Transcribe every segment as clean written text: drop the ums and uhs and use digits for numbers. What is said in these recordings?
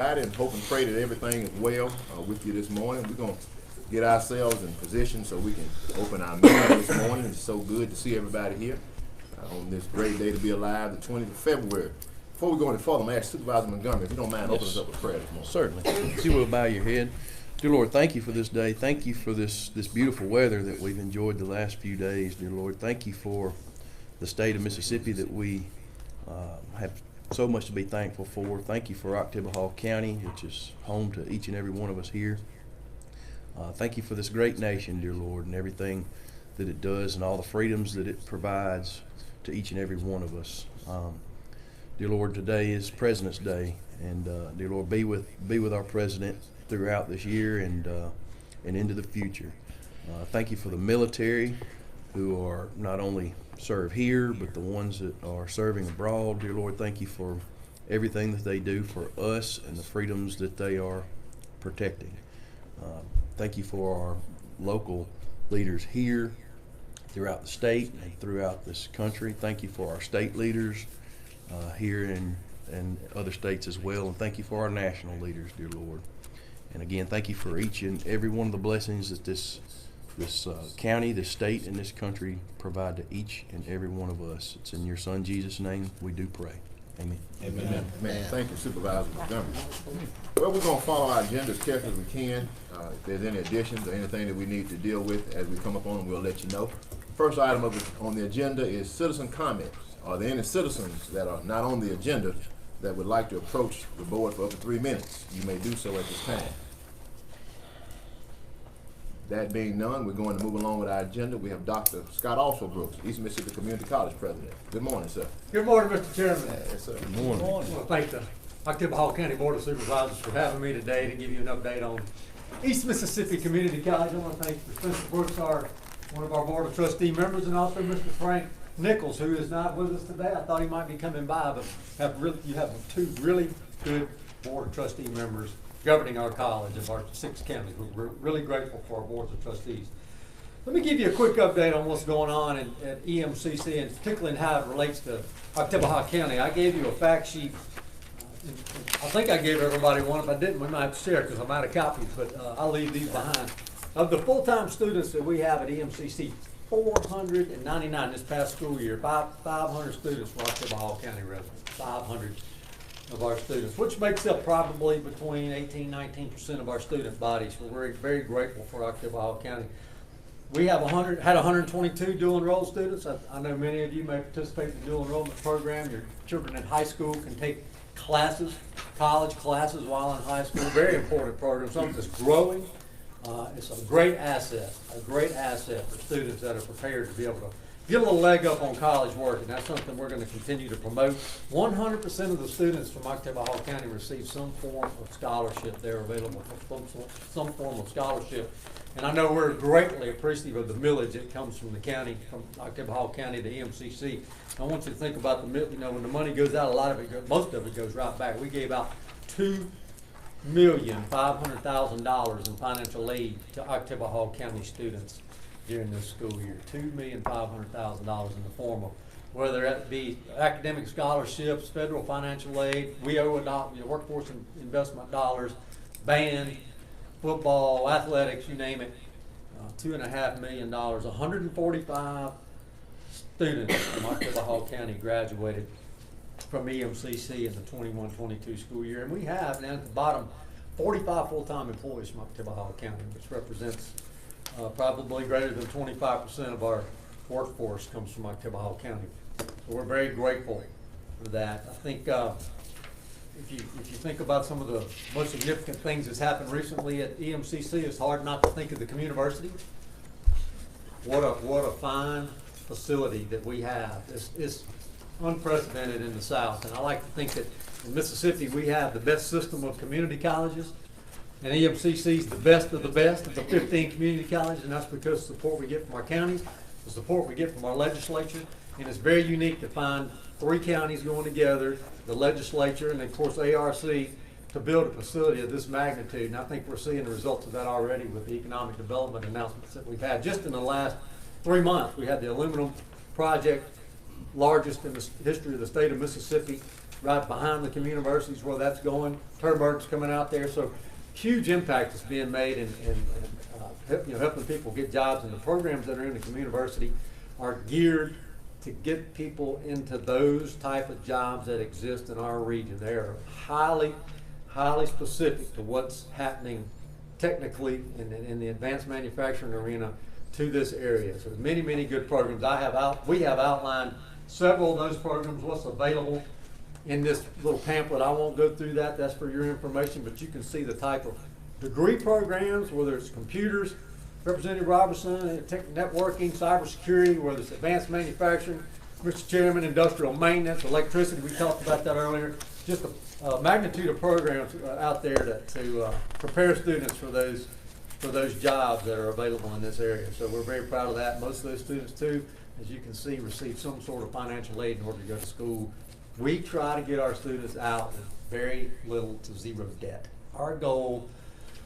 And hope and pray that everything is well with you this morning. We're going to get ourselves in position so we can open our meeting this morning. It's so good to see everybody here on this great day to be alive, the 20th of February. Before we go any further, I'm going to ask Supervisor Montgomery, if you don't mind, open us up with prayer this morning. Certainly. If you will bow your head. Dear Lord, thank you for this day. Thank you for this beautiful weather that we've enjoyed the last few days, dear Lord. Thank you for the state of Mississippi that we have so much to be thankful for. Thank you for Oktibbeha Hall County, which is home to each and every one of us here. Thank you for this great nation, dear Lord, and everything that it does and all the freedoms that it provides to each and every one of us. Dear Lord, today is President's Day, and dear Lord, be with our president throughout this year and into the future. Thank you for the military who are not only serve here, but the ones that are serving abroad. Dear Lord, thank you for everything that they do for us and the freedoms that they are protecting. Thank you for our local leaders here throughout the state and throughout this country. Thank you for our state leaders here and other states as well. And thank you for our national leaders, dear Lord. And again, thank you for each and every one of the blessings that this county, this state, and this country provide to each and every one of us. It's in your Son, Jesus' name, we do pray. Amen. Amen. Amen. Thank you, Supervisor Montgomery. Well, we're going to follow our agenda as carefully as we can. If there's any additions or anything that we need to deal with as we come up on them, we'll let you know. First item on the agenda is citizen comments. Are there any citizens that are not on the agenda that would like to approach the board for up to 3 minutes? You may do so at this time. That being none, we're going to move along with our agenda. We have Dr. Scott Brooks, East Mississippi Community College President. Good morning, sir. Good morning, Mr. Chairman. Yes, sir. Good morning. I want to thank the Oktibbeha Hall County Board of Supervisors for having me today to give you an update on East Mississippi Community College. I want to thank Spencer Brooks, one of our Board of Trustee members, and also Mr. Frank Nichols, who is not with us today. I thought he might be coming by, but you have two really good Board of Trustee members governing our college of our 6 counties. We're really grateful for our boards of trustees. Let me give you a quick update on what's going on at EMCC, and particularly in how it relates to Oktibbeha County. I gave you a fact sheet. I think I gave everybody one. If I didn't, we might have to share because I'm out of copies, but I'll leave these behind. Of the full-time students that we have at EMCC, 499 this past school year, 500 students were Oktibbeha County residents, 500 of our students, which makes up probably between 18-19% of our student bodies. We're very, very grateful for Oktibbeha County. We have had 122 dual enrolled students. I know many of you may participate in the dual enrollment program. Your children in high school can take classes, college classes while in high school. Very important program, something that's growing. It's a great asset for students that are prepared to be able to get a little leg up on college work, and that's something we're going to continue to promote. 100% of the students from Oktibbeha Hall County receive some form of scholarship. They're available for some form of scholarship. And I know we're greatly appreciative of the millage that comes from the county, from Oktibbeha Hall County to EMCC. I want you to think about when the money goes out, most of it goes right back. We gave out $2,500,000 in financial aid to Oktibbeha Hall County students during this school year. $2,500,000 in the form of whether it be academic scholarships, federal financial aid, we owe workforce investment dollars, band, football, athletics, you name it. $2.5 million. 145 students from Oktibbeha Hall County graduated from EMCC in the 21-22 school year, and we have now at the bottom 45 full-time employees from Oktibbeha Hall County, which represents probably greater than 25% of our workforce comes from Oktibbeha Hall County. So we're very grateful for that. I think if you think about some of the most significant things that's happened recently at EMCC, it's hard not to think of the community. What a fine facility that we have. It's unprecedented in the South, and I like to think that in Mississippi we have the best system of community colleges. And EMCC is the best of the 15 community colleges, and that's because of the support we get from our counties, the support we get from our legislature, and it's very unique to find 3 counties going together, the legislature, and of course ARC, to build a facility of this magnitude. And I think we're seeing the results of that already with the economic development announcements that we've had. Just in the last 3 months, we had the aluminum project, largest in the history of the state of Mississippi. right behind the community universities where that's going. Turbird's coming out there, so huge impact is being made and helping people get jobs, and the programs that are in the community university are geared to get people into those type of jobs that exist in our region. They are highly specific to what's happening technically in the advanced manufacturing arena to this area. So many good programs. We have outlined several of those programs, what's available in this little pamphlet. I won't go through that, that's for your information, but you can see the type of degree programs, whether it's computers, Representative Robertson, networking, cybersecurity, whether it's advanced manufacturing, Mr. Chairman, industrial maintenance, electricity, we talked about that earlier. Just a magnitude of programs out there to prepare students for those jobs that are available in this area. So we're very proud of that. Most of those students too, as you can see, receive some sort of financial aid in order to go to school. We try to get our students out with very little to zero debt. Our goal,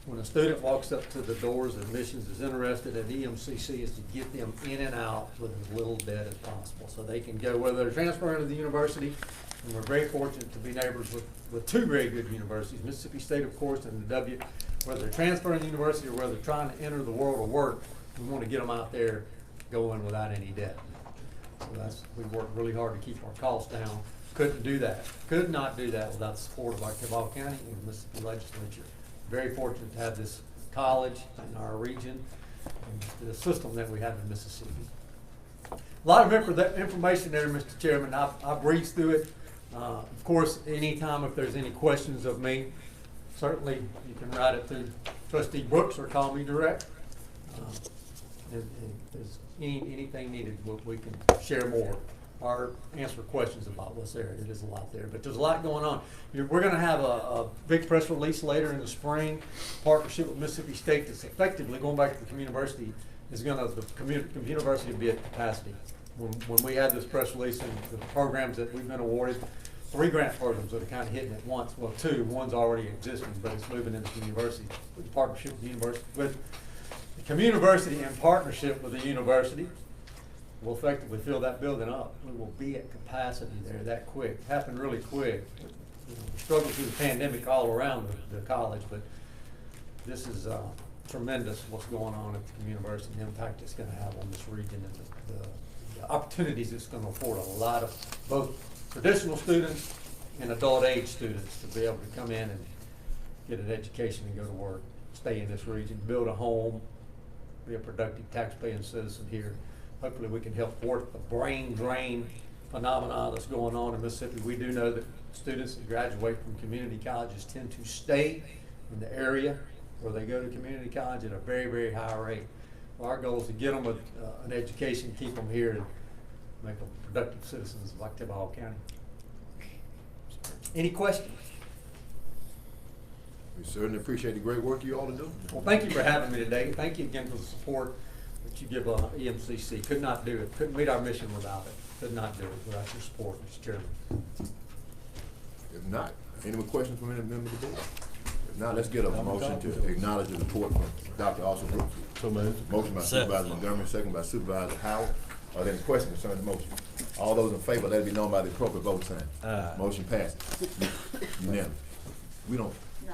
when a student walks up to the doors of admissions, is interested at EMCC, is to get them in and out with as little debt as possible, so they can go, whether they're transferring to the university, and we're very fortunate to be neighbors with two very good universities, Mississippi State, of course, and the W. Whether they're transferring to the university or whether they're trying to enter the world of work, we want to get them out there going without any debt. So we worked really hard to keep our costs down. Could not do that without the support of our Octavia County and the Mississippi Legislature. Very fortunate to have this college in our region and the system that we have in Mississippi. A lot of information there, Mr. Chairman. I've breezed through it. Of course, anytime if there's any questions of me, certainly you can write it to Trustee Brooks or call me direct. If there's anything needed, we can share more or answer questions about what's there. It is a lot there, but there's a lot going on. We're going to have a big press release later in the spring, partnership with Mississippi State that's effectively going back to the community university. The community university will be at capacity. When we had this press release and the programs that we've been awarded, 3 grant programs that are kind of hitting at once. Well, 2. One's already existing, but it's moving into the university. With partnership with the university, with the community university in partnership with the university, we'll effectively fill that building up. We will be at capacity there that quick. It happened really quick. We struggled through the pandemic all around the college, but this is tremendous what's going on at the community university and the impact it's going to have on this region and the opportunities it's going to afford a lot of both traditional students and adult age students to be able to come in and get an education and go to work, stay in this region, build a home, be a productive tax-paying citizen here. Hopefully we can help thwart the brain drain phenomena that's going on in Mississippi. We do know that students that graduate from community colleges tend to stay in the area where they go to community college at a very high rate. Our goal is to get them an education, keep them here, and make them productive citizens of Octavia County. Any questions? We certainly appreciate the great work you all are doing. Well, thank you for having me today. Thank you again for the support that you give EMCC. Could not do it. Couldn't meet our mission without it. Could not do it without your support, Mr. Chairman. If not, any more questions from any member of the board? If not, let's get a motion to acknowledge the report from Dr. Austin Brooks. So moved. Motion by Supervisor Montgomery, second by Supervisor Howard. Are there any questions concerning the motion? All those in favor, let it be known by the appropriate vote sign. Aye. Motion passes. Unanimous. We don't. No.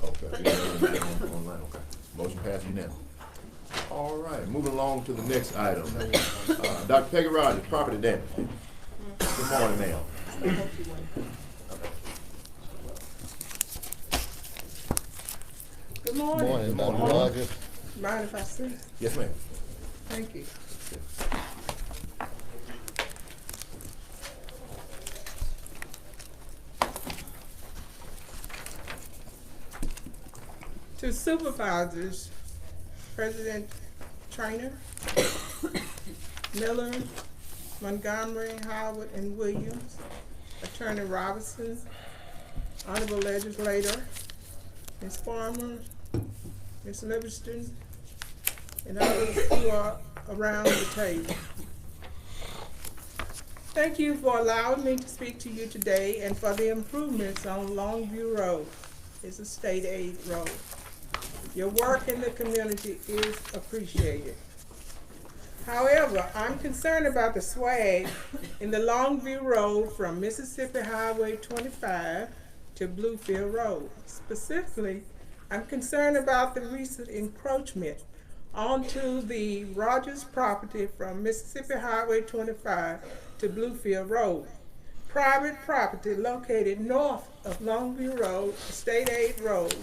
Okay. We don't do that online. Okay. Motion passed unanimous. All right. Moving along to the next item. Dr. Peggy Rogers, property damage. Good morning, ma'am. Good morning. Morning, Dr. Rogers. Mind if I sit? Yes, ma'am. Thank you. To supervisors, President Trainer, Miller, Montgomery, Howard, and Williams, Attorney Robinson, Honorable Legislator, Ms. Farmer, Ms. Livingston, and others who are around the table. Thank you for allowing me to speak to you today and for the improvements on Longview Road. It's a state aid road. Your work in the community is appreciated. However, I'm concerned about the swag in the Longview Road from Mississippi Highway 25 to Bluefield Road. Specifically, I'm concerned about the recent encroachment onto the Rogers property from Mississippi Highway 25 to Bluefield Road. Private property located north of Longview Road, State Aid Road.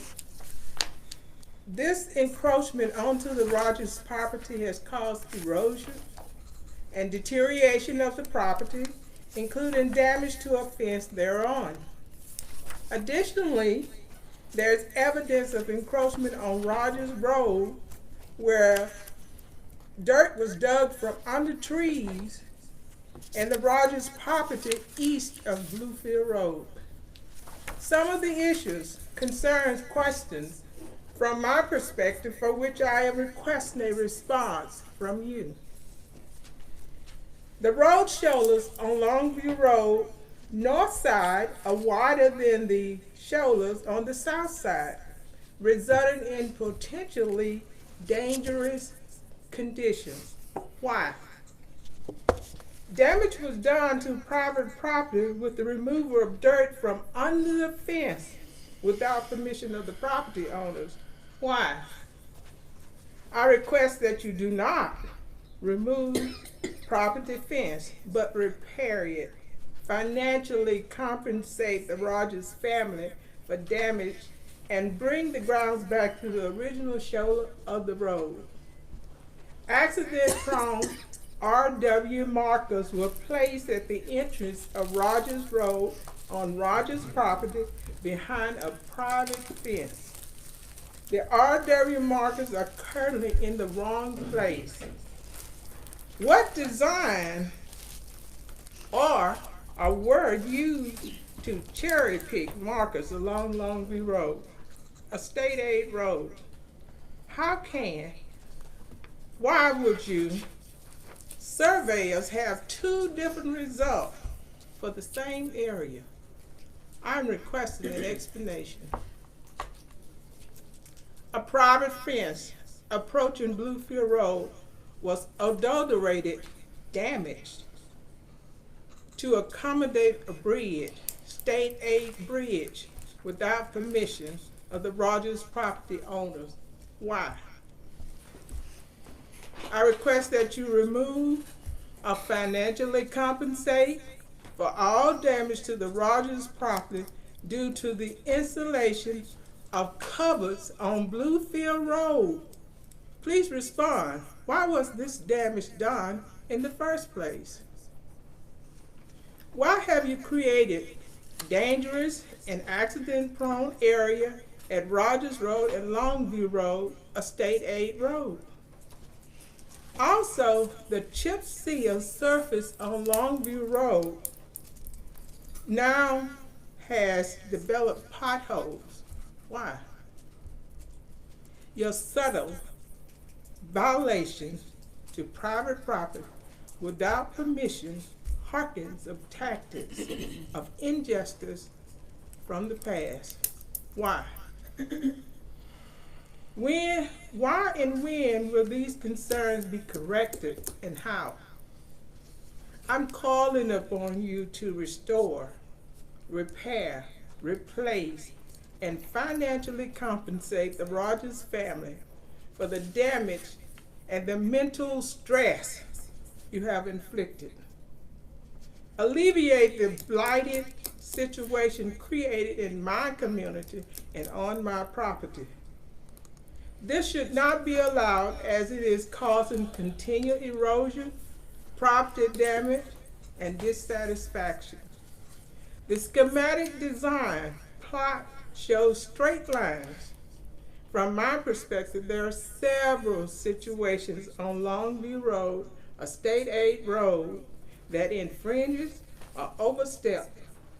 This encroachment onto the Rogers property has caused erosion and deterioration of the property, including damage to a fence thereon. Additionally, there's evidence of encroachment on Rogers Road where dirt was dug from under trees and the Rogers property east of Bluefield Road. Some of the issues, concerns, questions from my perspective for which I am requesting a response from you. The road shoulders on Longview Road north side are wider than the shoulders on the south side, resulting in potentially dangerous conditions. Why? Damage was done to private property with the removal of dirt from under the fence without permission of the property owners. Why? I request that you do not remove property fence, but repair it. Financially compensate the Rogers family for damage and bring the grounds back to the original shoulder of the road. Accident-prone RW markers were placed at the entrance of Rogers Road on Rogers property behind a private fence. The RW markers are currently in the wrong place. What design or were used to cherry pick markers along Longview Road, a state aid road? Why would you surveyors have two different results for the same area? I'm requesting an explanation. A private fence approaching Bluefield Road was adulterated, damaged to accommodate a bridge, state aid bridge, without permission of the Rogers property owners. Why? I request that you remove or financially compensate for all damage to the Rogers property due to the installation of cupboards on Bluefield Road. Please respond. Why was this damage done in the first place? Why have you created dangerous and accident-prone area at Rogers Road and Longview Road, a state aid road? Also, the chip seal surface on Longview Road now has developed potholes. Why? Your subtle violation to private property without permission harkens of tactics of injustice from the past. Why? Why and when will these concerns be corrected and how? I'm calling upon you to restore, repair, replace, and financially compensate the Rogers family for the damage and the mental stress you have inflicted. Alleviate the blighted situation created in my community and on my property. This should not be allowed as it is causing continued erosion, property damage, and dissatisfaction. The schematic design plot shows straight lines. From my perspective, there are several situations on Longview Road, a state aid road, that infringes or oversteps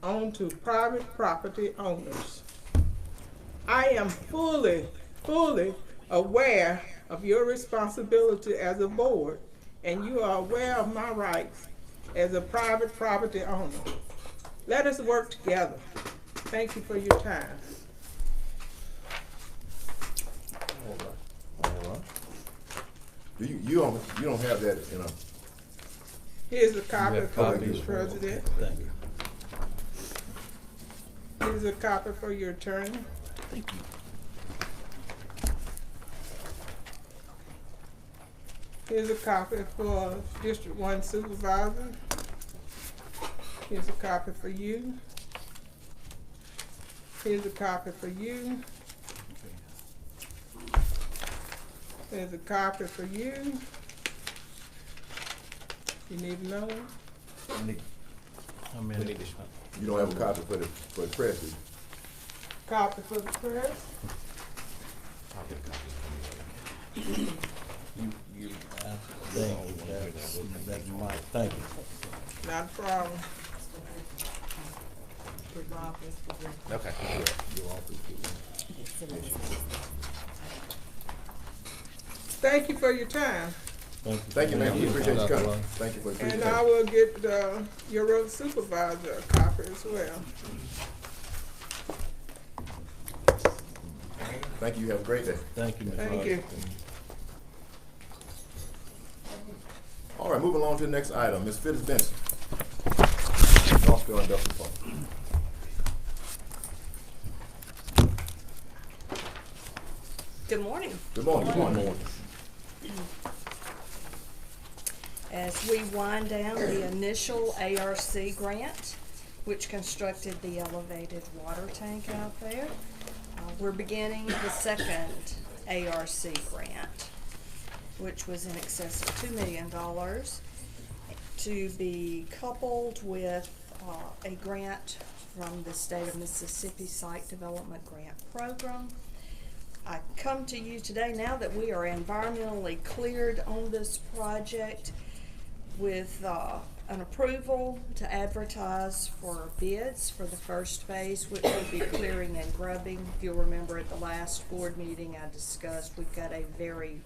onto private property owners. I am fully aware of your responsibility as a board, and you are aware of my rights as a private property owner. Let us work together. Thank you for your time. All right. You don't have that in a, Here's a copy have for copies you, for- President. Thank you. Here's a copy for your attorney. Thank you. Here's a copy for District 1 Supervisor. Here's a copy for you. Here's a copy for you. Here's a copy for you. You need another one? you don't have a copy for the press, do you? Copy for the press. That's my, thank you. Not a problem. Okay. Thank you for your time. Thank you, ma'am. We appreciate you coming. Thank you for the And presentation. I will get your road supervisor a copy as well. Thank you. You have a great day. Thank you, Mr. Thank you. All right, moving along to the next item. Ms. Phyllis Benson. Northfield Industrial Park. Good morning. Good morning. Good morning. As we wind down the initial ARC grant, which constructed the elevated water tank out there, we're beginning the second ARC grant, which was in excess of $2 million, to be coupled with a grant from the state of Mississippi Site Development Grant Program. I come to you today now that we are environmentally cleared on this project with an approval to advertise for bids for the first phase, which will be clearing and grubbing. If you'll remember at the last board meeting I discussed, we've got a very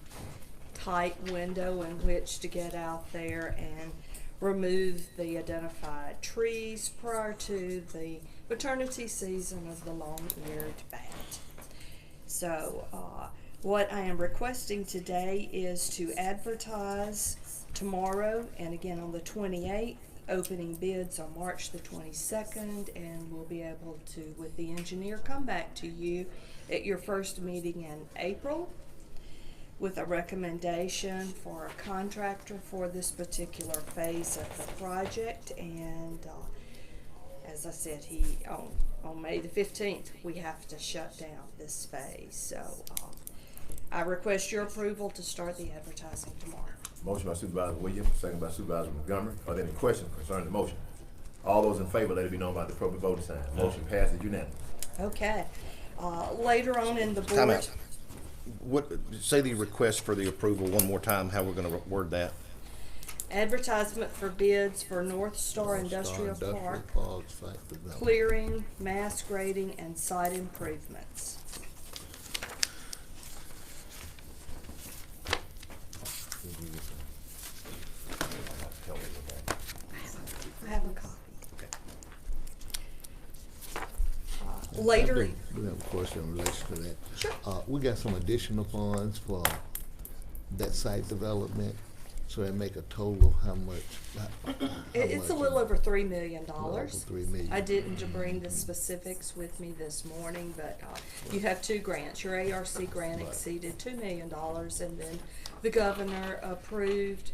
tight window in which to get out there and remove the identified trees prior to the maternity season of the long-eared bat. So what I am requesting today is to advertise tomorrow and again on the 28th, opening bids on March the 22nd, and we'll be able to, with the engineer, come back to you at your first meeting in April with a recommendation for a contractor for this particular phase of the project. And as I said, on May the 15th, we have to shut down this phase. So I request your approval to start the advertising tomorrow. Motion by Supervisor Williams, second by Supervisor Montgomery. Are there any questions concerning the motion? All those in favor, let it be known by the appropriate voting sign. Motion passes unanimously. Okay. Later on in the board. Time out. What, say the request for the approval one more time, how we're gonna word that? Advertisement for bids for North Star Industrial Park, clearing, mass grading, and site improvements. I have a copy. Later. We have a question in relation to that. Sure. We got some additional funds for that site development, so that make a total how much? It's a little over $3 million. Over $3 million. I didn't bring the specifics with me this morning, but you have two grants. Your ARC grant exceeded $2 million, and then the governor approved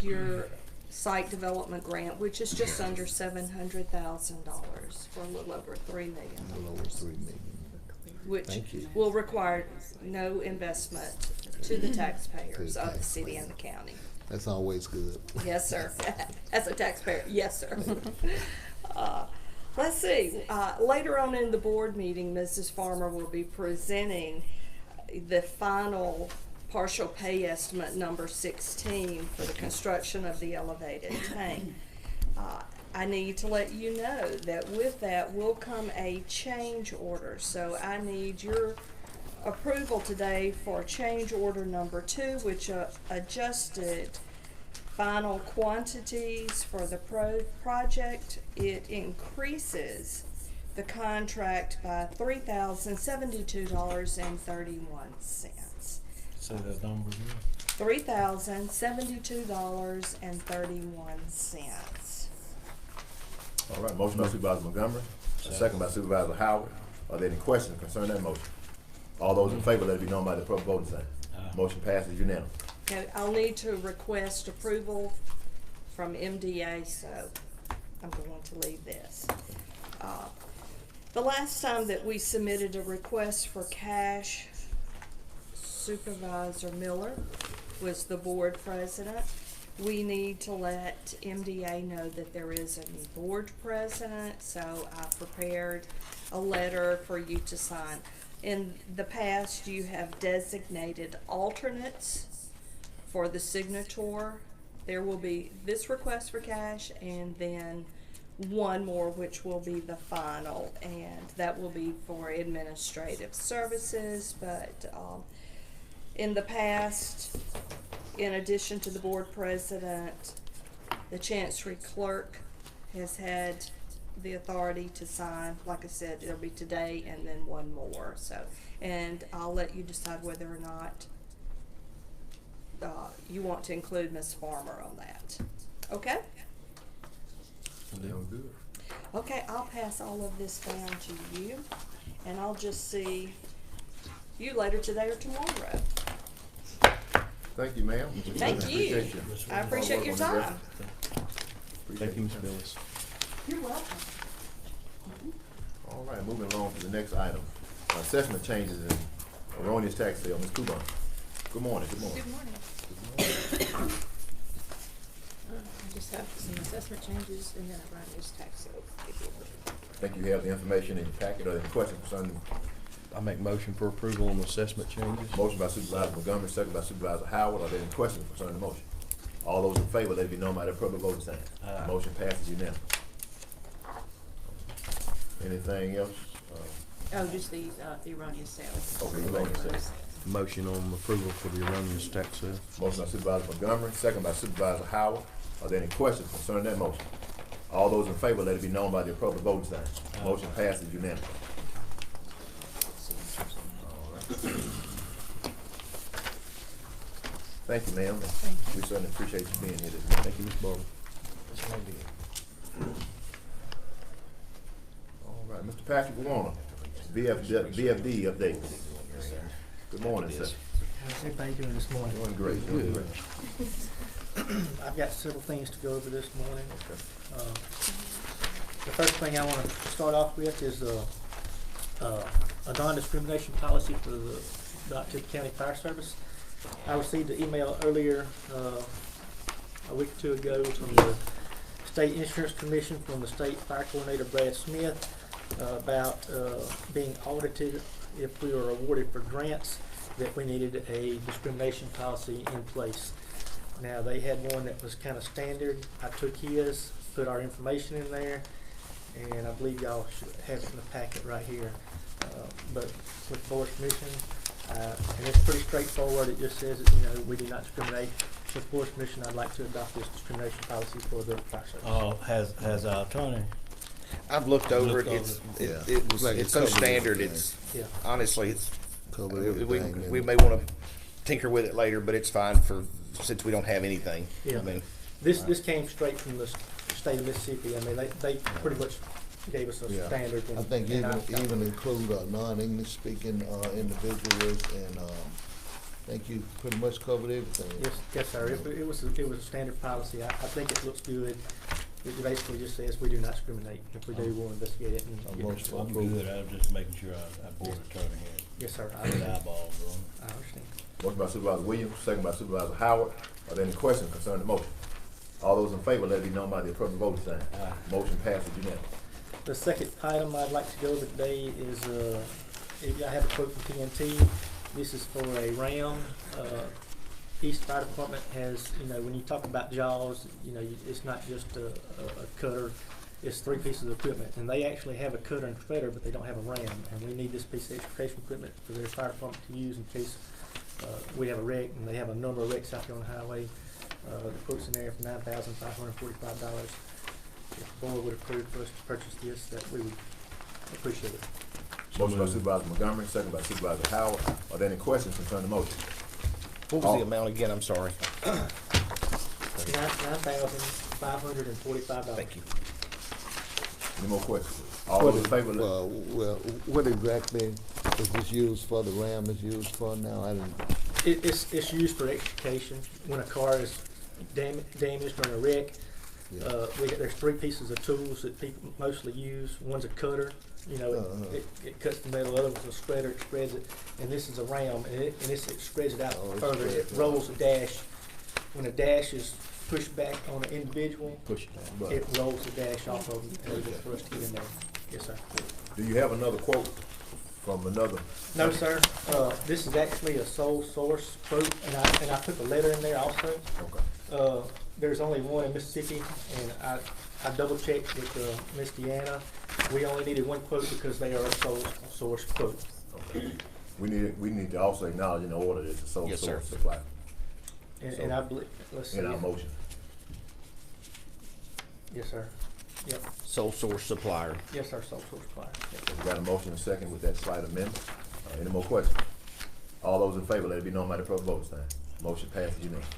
your site development grant, which is just under $700,000 for a little over $3 million. A little over $3 million. Which Thank you. will require no investment to the taxpayers of the city taxpayers. and the county. That's always good. Yes, sir. As a taxpayer, yes, sir. Let's see. Later on in the board meeting, Mrs. Farmer will be presenting the final partial pay estimate number 16 for the construction of the elevated tank. I need to let you know that with that will come a change order. So I need your approval today for change order number 2, which adjusted final quantities for the project. It increases the contract by $3,072.31. Say that number again. $3,072.31. All right, motion by Supervisor Montgomery, a second by Supervisor Howard. Are there any questions concerning that motion? All those in favor, let it be known by the appropriate voting sign. Motion passes unanimously. Okay, I'll need to request approval from MDA, so I'm going to leave this. The last time that we submitted a request for cash, Supervisor Miller was the board president. We need to let MDA know that there is a new board president, so I prepared a letter for you to sign. In the past, you have designated alternates for the signator. There will be this request for cash and then one more, which will be the final, and that will be for administrative services. But in the past, in addition to the board president, the chancery clerk has had the authority to sign. Like I said, it'll be today and then one more. So, and I'll let you decide whether or not you want to include Ms. Farmer on that. Okay? Sounds good. Okay, I'll pass all of this down to you, and I'll just see you later today or tomorrow. Thank you, ma'am. Thank you. Appreciate you. I appreciate your time. Thank you, Ms. Billis. You're welcome. All right, moving along to the next item. Assessment changes in erroneous tax sale. Ms. Kuban. Good morning, good morning. Good morning. I just have some assessment changes and then a erroneous tax sale. I think you have the information in your packet. Are there any questions concerning? I make motion for approval on assessment changes. Motion by Supervisor Montgomery, second by Supervisor Howard. Are there any questions concerning the motion? All those in favor, let it be known by the appropriate voting sign. Motion passes unanimously. Anything else? Oh, just the erroneous sales. Okay, erroneous sales. Motion on approval for the erroneous tax sale. Motion by Supervisor Montgomery, second by Supervisor Howard. Are there any questions concerning that motion? All those in favor, let it be known by the appropriate voting sign. Motion passes unanimously. All right. Thank you, ma'am. Thank you. We certainly appreciate you being here this morning. Thank you, Ms. Barber. All right, Mr. Patrick Warner, BFD update. Good morning, sir. How's everybody doing this morning? Doing great, doing great. I've got several things to go over this morning. The first thing I want to start off with is a non-discrimination policy for the Tippah County Fire Service. I received an email earlier, a week or two ago, from the State Insurance Commission from the State Fire Coordinator Brad Smith about being audited if we were awarded for grants, that we needed a discrimination policy in place. Now, they had one that was kind of standard. I took his, put our information in there, and I believe y'all should have it in the packet right here. But with the board's permission, and it's pretty straightforward. It just says that, we do not discriminate. With the board's permission, I'd like to adopt this discrimination policy for the fire service. Oh, has our attorney? I've looked over it. Looked It's over it's so standard. It's Yeah. honestly, it's Cover we everything. may want to tinker with it later, but it's fine since we don't have anything. Yeah. I mean, This came straight from the state of Mississippi. I mean, they pretty much gave us a Yeah. standard. I think even include non-English speaking individuals, and I think you pretty much covered everything. Yes, sir. It was a standard policy. I think it looks good. It basically just says we do not discriminate. If we do, we'll investigate it. And get Motion. it. I'm good, I was just making sure our board attorney Yes, sir. I had his understand. eyeballs on it. I understand. Motion by Supervisor Williams, second by Supervisor Howard. Are there any questions concerning the motion? All those in favor, let it be known by the appropriate voting sign. Motion passes unanimously. The second item I'd like to go over today is, I have a quote from TNT. This is for a ram. East Fire Department has, when you talk about jaws, it's not just a cutter. It's 3 pieces of equipment, and they actually have a cutter and shredder, but they don't have a ram. And we need this piece of extrication equipment for their fire department to use in case we have a wreck, and they have a number of wrecks out there on the highway. The quote's in there for $9,545. If the board would approve for us to purchase this, that we would appreciate it. Motion by Supervisor Montgomery, second by Supervisor Howard. Are there any questions concerning the motion? What was the amount again? I'm sorry. $9,545. Thank you. Any more questions? All those in favor, let- Well, what exactly is this used for, the RAM is used for now? I didn't, It's used for extrication when a car is damaged or in a wreck. yeah. There's 3 pieces of tools that people mostly use. One's a cutter, it cuts the metal. The other one's a spreader, it spreads it. And this is a ram, and it spreads it out Oh, it further. It spreads it rolls a dash. When a dash is pushed back on an individual, push it down, but it rolls the dash off of them, and able for us to get in there. Yes, sir. do you have another quote from another? No, sir. This is actually a sole source quote, and I put the letter in there also. Okay. There's only one in Mississippi, and I double checked with Miss Deanna. We only needed one quote because they are a sole source quote. Okay. We need to also acknowledge in the order that it's a sole Yes, sir. source supply And I believe, let's see. in our motion. Yes, sir. Yep. Sole source supplier. Yes, sir, sole source supplier. Yep. We got a motion and a second with that slight amendment. Any more questions? All those in favor, let it be known by the proper vote sign. Motion passes unanimously.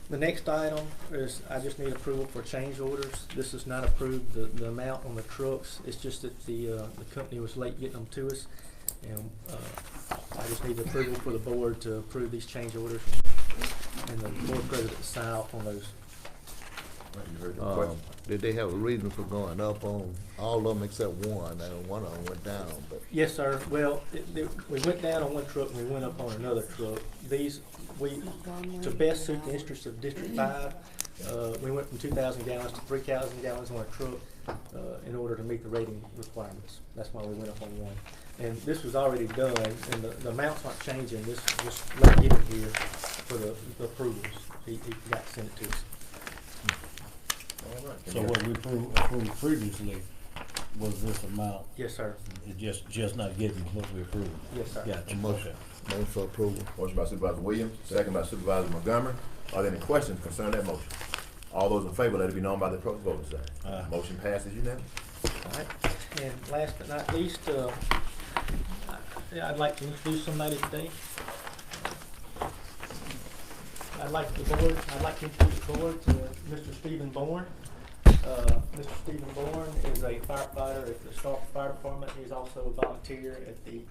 The next item is, I just need approval for change orders. This is not approved, the amount on the trucks. It's just that the company was late getting them to us. And, I just need approval for the board to approve these change orders and the board president to sign off on those. Right, you heard the question. Did they have a reason for going up on all of them except one? And one of them went down, but. Yes, sir. Well, we went down on one truck and we went up on another truck. To best suit the interests of District 5, we went from 2,000 gallons to 3,000 gallons on a truck in order to meet the rating requirements. That's why we went up on one. And this was already done, and the amounts aren't changing. This just let get it here for the approvals. He got to send it to us. All right. So what we approved previously was this amount, Yes, sir. it just not getting what we approved. Yes, sir. Gotcha, Motion. okay. Motion for approval. Motion by Supervisor Williams, second by Supervisor Montgomery. Are there any questions concerning that motion? All those in favor, let it be known by the proper voting sign. Aye. Motion passes unanimously. All right. And last but not least, I'd like to introduce somebody today. I'd like to introduce the board to Mr. Stephen Bourne. Mr. Stephen Bourne is a firefighter at the Sturgis Fire Department. He's also a volunteer at the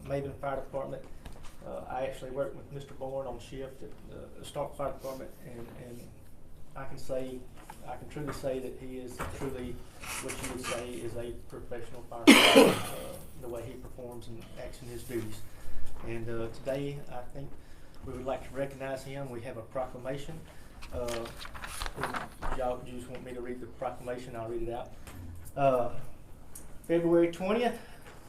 Maven Fire Department. I actually worked with Mr. Bourne on shift at the Sturgis Fire Department, and I can truly say that he is truly what you would say is a professional firefighter, the way he performs and acts in his duties. And today, I think we would like to recognize him. We have a proclamation. Y'all just want me to read the proclamation? I'll read it out. February 20th,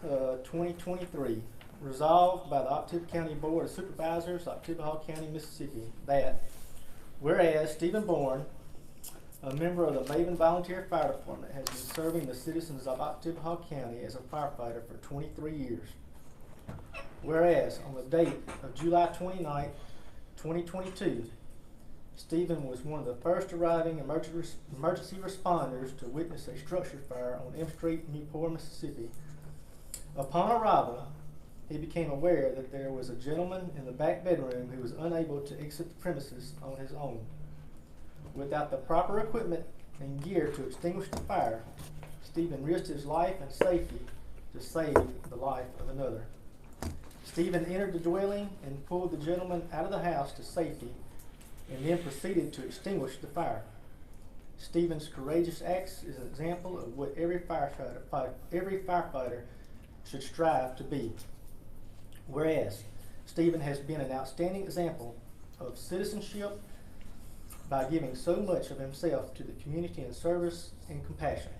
2023. Resolved by the Octavia County Board of Supervisors, Octavia County, Mississippi, that whereas Stephen Bourne, a member of the Maven Volunteer Fire Department, has been serving the citizens of Octavia County as a firefighter for 23 years. Whereas on the date of July 29th, 2022, Stephen was one of the first arriving emergency responders to witness a structure fire on M Street, Newport, Mississippi. Upon arrival, he became aware that there was a gentleman in the back bedroom who was unable to exit the premises on his own. Without the proper equipment and gear to extinguish the fire, Stephen risked his life and safety to save the life of another. Stephen entered the dwelling and pulled the gentleman out of the house to safety and then proceeded to extinguish the fire. Stephen's courageous acts is an example of what every firefighter should strive to be. Whereas Stephen has been an outstanding example of citizenship by giving so much of himself to the community in service and compassion.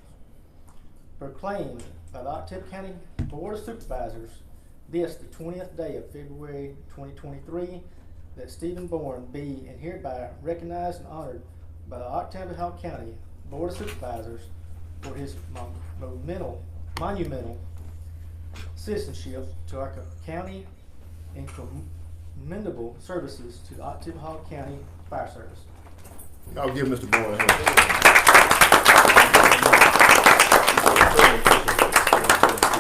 Proclaimed by the Octavia County Board of Supervisors this the 20th day of February 2023, that Stephen Bourne be and hereby recognized and honored by the Octavia County Board of Supervisors for his monumental citizenship to our county and commendable services to the Octavia County Fire Service. Y'all give Mr. Bourne a hand.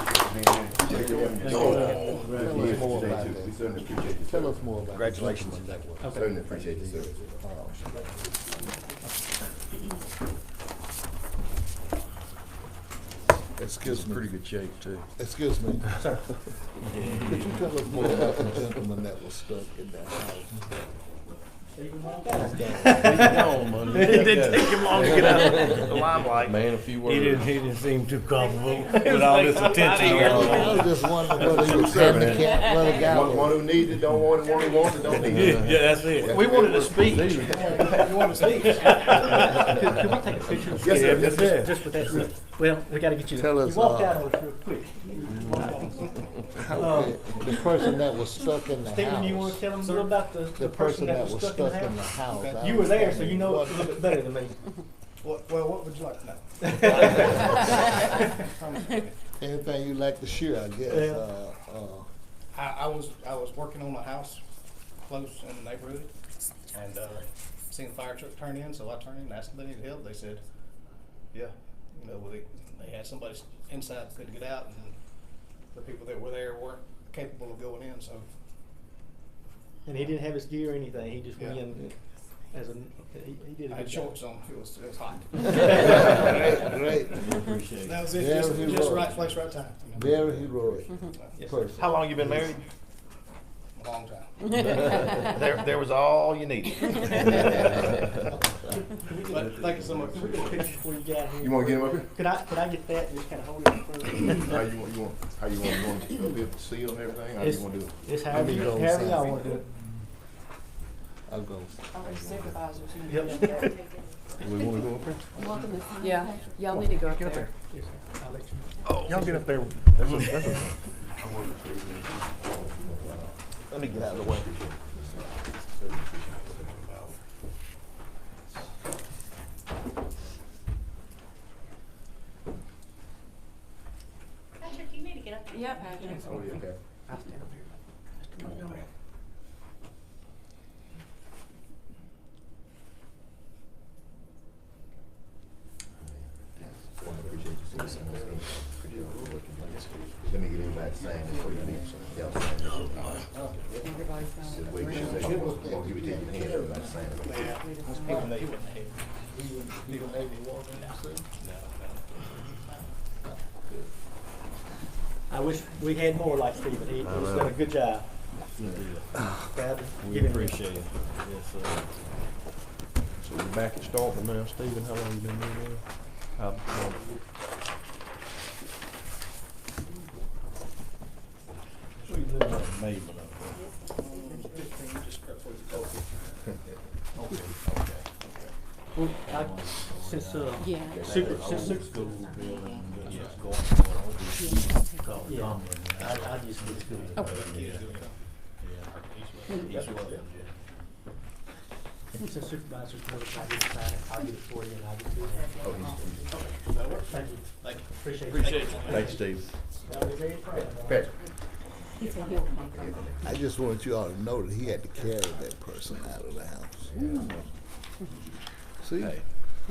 Appreciate you having us. Tell us more about We that. certainly appreciate your Tell service. us more about that. Congratulations. Certainly appreciate your service. Excuse me. Pretty good shape too. Excuse me. Sir. Could you tell us more about the gentleman that was stuck in that house? Steve, It didn't take him long to get out of the limelight. Man, a few words. He didn't seem too comfortable with all this attention I around. was just wondering whether he was handicapped, whether the guy One was. who needs it, don't want it, one who wants it, don't need it. Yeah, that's it. We wanted a speech. You want to speak? Could we take a picture? Yes, sir. Yes, sir. Just with that. Well, we gotta get you. Tell us, You walked out on us real quick. The person that was stuck in the Stephen, you wanna house. tell them a little about the person that was stuck in the house? house. You were there, so you know it a little bit better than me. Well, what would you like to know? Anything you like to share, I guess. Yeah. I was working on a house close in the neighborhood, and seen the fire truck turn in, so I turned in and asked if they needed help. They said, yeah, you know, they had somebody inside that couldn't get out, and the people that were there weren't capable of going in, so. And he didn't have his gear or anything, he just went Yeah. in as he did a I had good job. shorts on, it was hot. Great. That was it, Very just heroic. right place, right time. Very heroic Yes, person. How long you been married? a long time. There was all you needed. But thank you so much. Can we get a picture before you get out of here? You wanna get him up here? Could I get that and just kinda hold it in front of me? How you want to be able to seal and everything? How It's- you wanna do it? It's however y'all wanna do it. I'll go. Yep. We wanna go up there? Yeah, y'all need to go up Get up there. there. Yes, sir. I'll let you know. Y'all get up there. Let me get out of the way. Patrick, you need to get up there. Yeah, Patrick. Oh, yeah, okay. I'll stand up here. Mr. Montgomery. Let me get him back saying before you leave. Yeah, I'm saying this. Everybody's Just going wait, to she said, I'm gonna give it to you in your hand, everybody's saying it. Even though he wasn't here. I wish we had more like Stephen. He's done a good job. Proud to give him this. Appreciate it. Yes, sir. So we're back at Starkville now. Stephen, how long you been there now? How long? We live up in Maven up Well, since Yeah. super, school building, yes, going on. yeah, I just did school. And since supervisor's notice, I did sign it, I'll get it for you and I'll get it for you. Thank you. Thank you. Appreciate it. Thanks, Steve. Y'all be very proud. Patrick. I just want you all to know that he had to carry that person out of the house. See, Hey,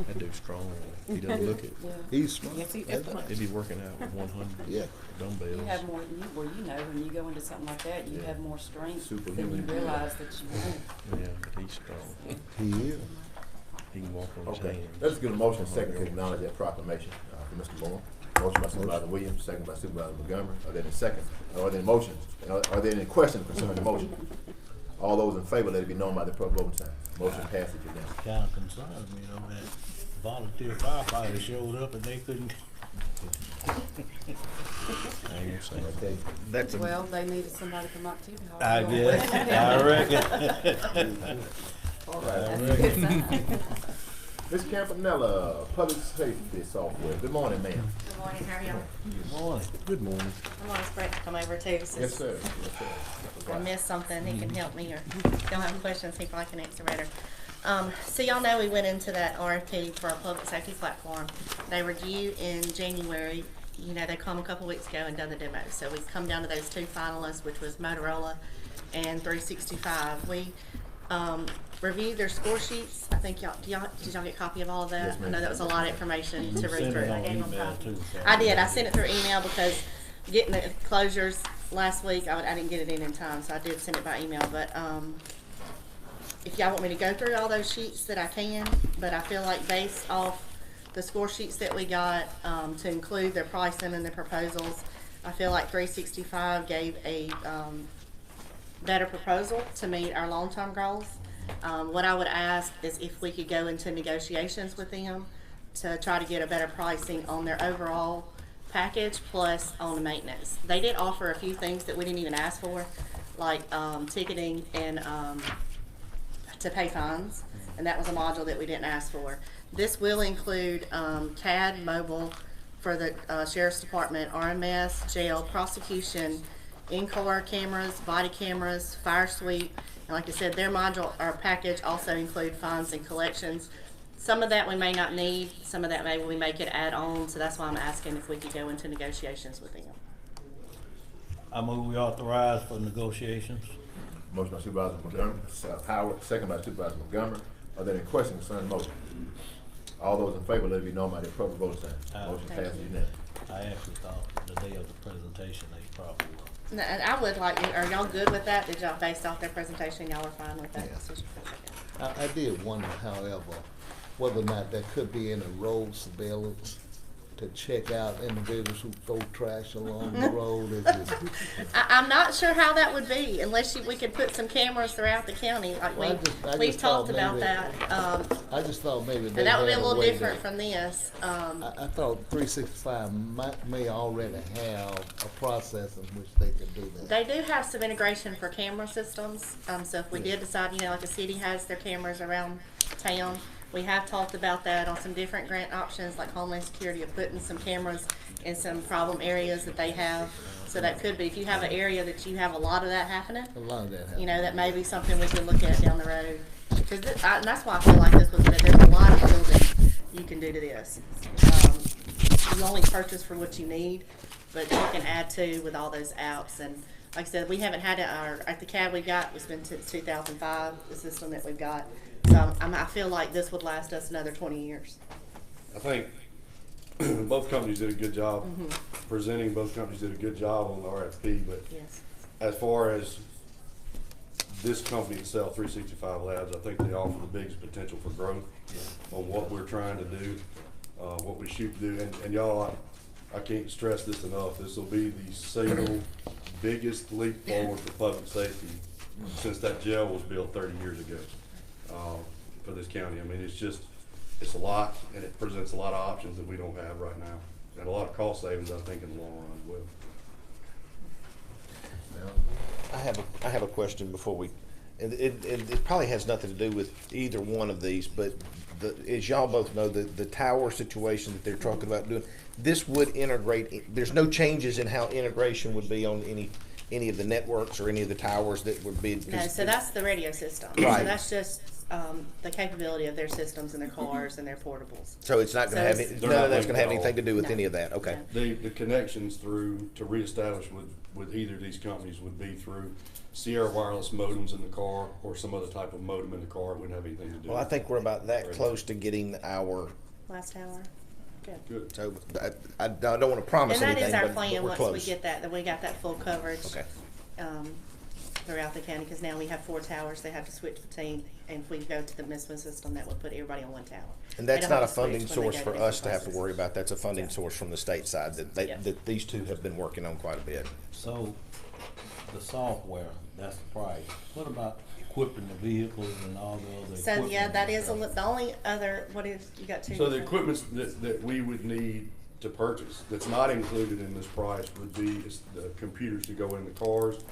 that dude's strong. He doesn't look it. he's smart. Yes, he That's is. right. He'd be working out with 100 Yeah. dumbbells. You have more, you know, when you go into something like that, you have more strength than you Superhuman. realize that you have. Yeah, but he's strong. He is. He can walk on his Okay, hands. let's get a motion second to acknowledge that proclamation for Mr. Bourne. Motion by Supervisor Williams, second by Supervisor Montgomery. Are there any seconds? Are there any motions? Are there any questions concerning the motion? All those in favor, let it be known by the pro voting sign. Motion passes unanimously. Kind of concerns me, that volunteer firefighters showed up and they couldn't. I ain't gonna say that. Okay. That's a, Well, they needed somebody from Octavia Hall. I guess, I reckon. All That's right. a good sign. Ms. Campanella, Public Safety Software. Good morning, ma'am. Good morning, how are y'all? Good morning. Good morning. I'm on his break to come over too, so Yes, sir. Yes, sir. if I miss something, he can help me, or if y'all have questions, he probably can answer better. So y'all know we went into that RFP for our public safety platform. They were due in January. You know, they come a couple weeks ago and done the demo. So we've come down to those two finalists, which was Motorola and 365. We reviewed their score sheets. I think did y'all get a copy of all of that? Yes, ma'am. I know that was a lot of information to read Send through. it on email too. so- I did. I sent it through email because getting the closures last week. I didn't get it in time, so I did send it by email. But if y'all want me to go through all those sheets, that I can. But I feel like based off the score sheets that we got, to include their pricing and their proposals, I feel like 365 gave a better proposal to meet our long-term goals. What I would ask is if we could go into negotiations with them to try to get a better pricing on their overall package plus on the maintenance. They did offer a few things that we didn't even ask for, like ticketing and to pay fines, and that was a module that we didn't ask for. This will include CAD mobile for the Sheriff's Department, RMS, jail, prosecution, in-car cameras, body cameras, fire sweep, and like I said, their module or package also include fines and collections. Some of that we may not need, some of that maybe we may could add on, so that's why I'm asking if we could go into negotiations with them. I move we authorize for negotiations. Motion by Supervisor Montgomery, Howard, second by Supervisor Montgomery. Are there any questions concerning the motion? All those in favor, let it be known by the appropriate vote sign. Motion passes unanimously. I actually thought the day of the presentation they probably will. And I would like, are y'all good with that? Did y'all, based off their presentation, y'all are fine with that? Yeah. I did wonder, however, whether or not there could be any road surveillance to check out individuals who throw trash along the road. I'm not sure how that would be unless we could put some cameras throughout the county. Like we've talked about that. I just thought maybe and that would be a little different from this. I thought 365 may already have a process in which they could do that. They do have some integration for camera systems. So if we did decide, like the city has their cameras around town, we have talked about that on some different grant options, like Homeland Security, of putting some cameras in some problem areas that they have. So that could be, if you have an area that you have a lot of that happening, that may be something we can look at down the road. Because and that's why I feel like this was good. There's a lot of building you can do to this. You only purchase for what you need, but you can add to with all those apps. And like I said, we haven't had it. At the CAD we got, it's been since 2005, the system that we've got. So I feel like this would last us another 20 years. I think both companies did a good job presenting. Both companies did a good job on the RFP. But yes, as far as this company itself, 365 Labs, I think they offer the biggest potential for growth on what we're trying to do, what we shoot to do. And y'all, I can't stress this enough. This will be the single biggest leap forward for public safety since that jail was built 30 years ago. For this county. I mean, it's a lot, and it presents a lot of options that we don't have right now, and a lot of cost savings, I think, in the long run as well. I have a question before we, and it probably has nothing to do with either one of these, but as y'all both know, the tower situation that they're talking about doing, this would integrate. There's no changes in how integration would be on any of the networks or any of the towers that would be. No, so that's the radio system. Right. So that's just the capability of their systems and their cars and their portables. So it's not going to have none of that's going to have anything to do with No. any of that. Okay. The connections to reestablish with either of these companies would be through Sierra wireless modems in the car or some other type of modem in the car. It wouldn't have anything to do. Well, I with think we're about that close to getting our. Last tower. Good. Good. So I don't want to promise And that anything, is our but plan we're once close. we get that we got that full coverage. Okay. Throughout the county, because now we have 4 towers. They have to switch between, and if we go to the MISMA system, that would put everybody on one tower. And that's They don't not a have to switch funding when they source go for different us to have to places. worry about. That's a funding source from the state side that Yeah. that these two have been working on quite a bit. So the software, that's the price. What about equipping the vehicles and all the other So equipment? yeah, that and is stuff? the only other. What is you got 2? So the equipment that we would need to purchase that's not included in this price would be the computers to go in the cars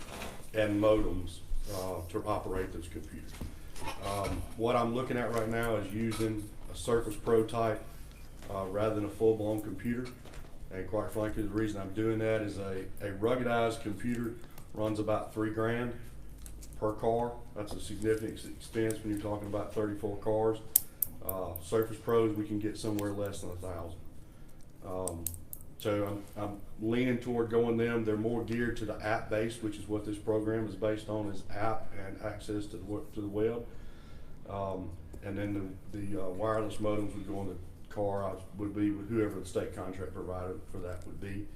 and modems to operate those computers. What I'm looking at right now is using a Surface Pro type rather than a full-blown computer. And quite frankly, the reason I'm doing that is a ruggedized computer runs about $3,000 per car. That's a significant expense when you're talking about 34 cars. Surface Pros we can get somewhere less than $1,000. So I'm leaning toward going them. They're more geared to the app base, which is what this program is based on, is app and access to the web. And then the wireless modems would go on the car. Would be with whoever the state contract provider for that would be.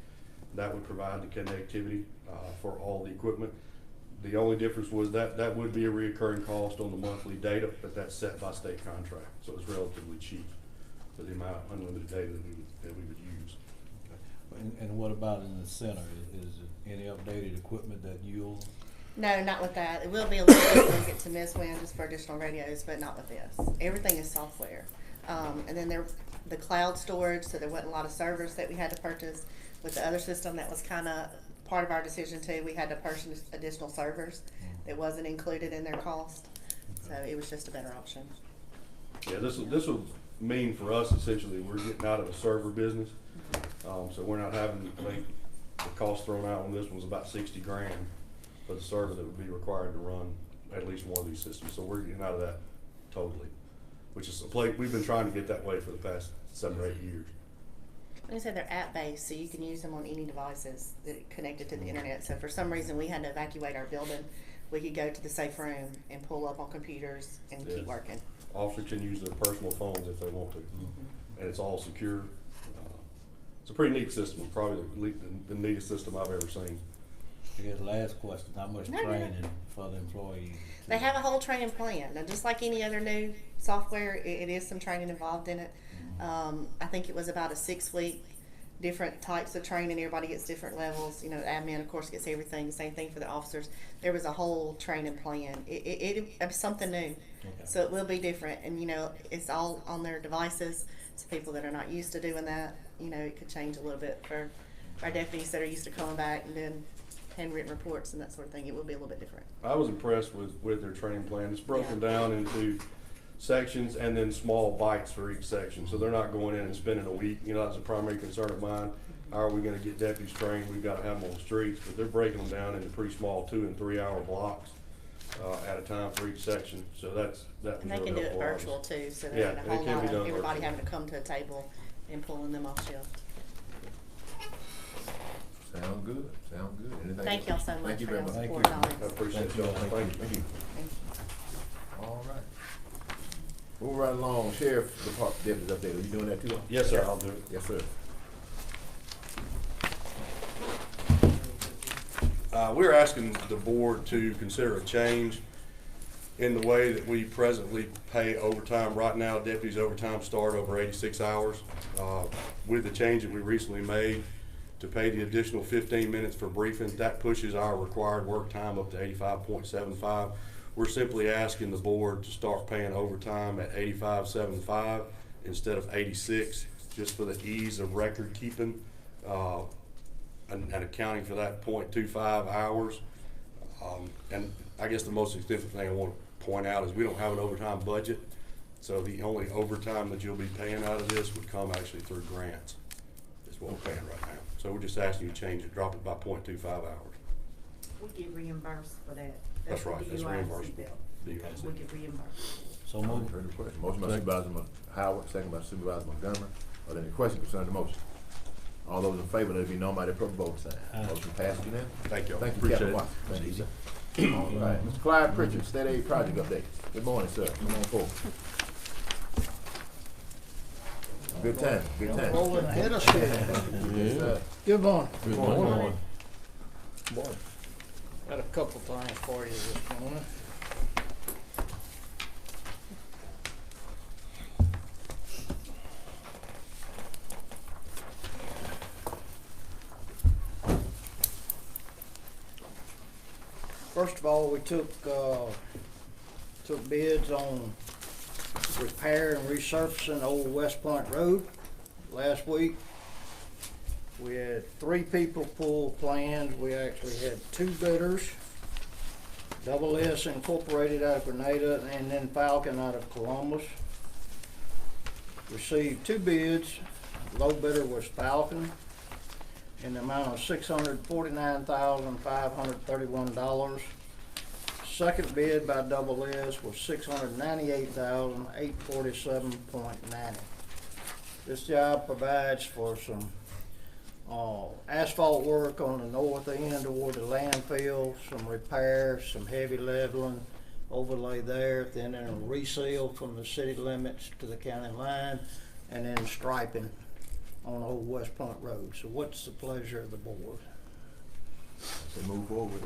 That would provide the connectivity for all the equipment. The only difference was that would be a recurring cost on the monthly data, but that's set by state contract, so it's relatively cheap for the amount of unlimited data that we would use. And what about in the center? Is it any updated equipment that you'll? No, not with that. It will be a little bit when we get to Miss Win just for additional radios, but not with this. Everything is software. And then the cloud storage, so there wasn't a lot of servers that we had to purchase. With the other system, that was kind of part of our decision too. We had to purchase additional servers. It wasn't included in their cost, so it was just a better option. Yeah, this will mean for us essentially we're getting out of a server business, so we're not having, I think the cost thrown out on this one's about 60 grand for the server that would be required to run at least one of these systems. So we're getting out of that totally, which is a place we've been trying to get that way for the past 7 or 8 years. Like I said, they're app-based, so you can use them on any devices that are connected to the internet. So for some reason we had to evacuate our building, we could go to the safe room and pull up on computers and keep working. Officers can use their personal phones if they want to, and it's all secure. It's a pretty neat system. Probably the neatest system I've ever seen. I guess last question, how much training for the employees? They have a whole training plan. Now, just like any other new software, it is some training involved in it. I think it was about a 6-week, different types of training. Everybody gets different levels. You know, admin, of course, gets everything. Same thing for the officers. There was a whole training plan. It's something new. So it will be different. And, you know, it's all on their devices. So people that are not used to doing that, you know, it could change a little bit for our deputies that are used to coming back and doing handwritten reports and that sort of thing. It will be a little bit different. I was impressed with their training plan. It's broken down into sections and then small bites for each section. So they're not going in and spending a week. You know, that's a primary concern of mine. How are we going to get deputies trained? We've got to have them on the streets, but they're breaking them down into pretty small 2- and 3-hour blocks at a time for each section. So that was And they really can do it helpful. virtual too, so they're Yeah, in a whole it can lot be of done everybody virtually. having to come to a table and pulling them off shift. Sound good, sound good. Anything Thank y'all so much Thank you for very your much. support on I this. appreciate y'all. Thank you. Thank you. Thank you. All right. Move right along, Sheriff Department deputies update. Are you doing that too? Yes, sir, I'll do it. Yes, sir. We're asking the board to consider a change in the way that we presently pay overtime. Right now, deputies' overtime start over 86 hours. With the change that we recently made to pay the additional 15 minutes for briefing, that pushes our required work time up to 85.75. We're simply asking the board to start paying overtime at 85.75 instead of 86, just for the ease of record keeping and accounting for that 0.25 hours. And I guess the most significant thing I want to point out is we don't have an overtime budget, so the only overtime that you'll be paying out of this would come actually through grants, is what we're paying right now. So we're just asking you to change it, drop it by 0.25 hours. We get reimbursed for that. That's right, that's DUI reimbursed. bill. DUI. We get reimbursed. So move. Heard the question. Motion by Supervisor Howard, second by Supervisor Montgomery. Are there any questions concerning the motion? All those in favor, let it be known by their proper vote sign. Motion passes unanimously. Thank you. Thank you, Appreciate Captain it. Watson. Thank you, sir. All right, Mr. Clyde Pritchard, State Aid Project Update. Good morning, sir. Come on forward. Good time, good time. Over ahead of schedule. Yes, sir. Good morning. Good morning. Got a couple things for you this morning. First of all, we took bids on repair and resurfacing Old West Point Road last week. We had 3 people pull plans. We actually had 2 bidders. B.O.S Incorporated out of Grenada and then Falcon out of Columbus. Received 2 bids. Low bidder was Falcon in the amount of $649,531. Second bid by B.O.S was $698,847.90. This job provides for some asphalt work on the north end toward the landfill, some repairs, some heavy leveling, overlay there, then a reseal from the city limits to the county line, and then striping on Old West Point Road. So what's the pleasure of the board? So move forward.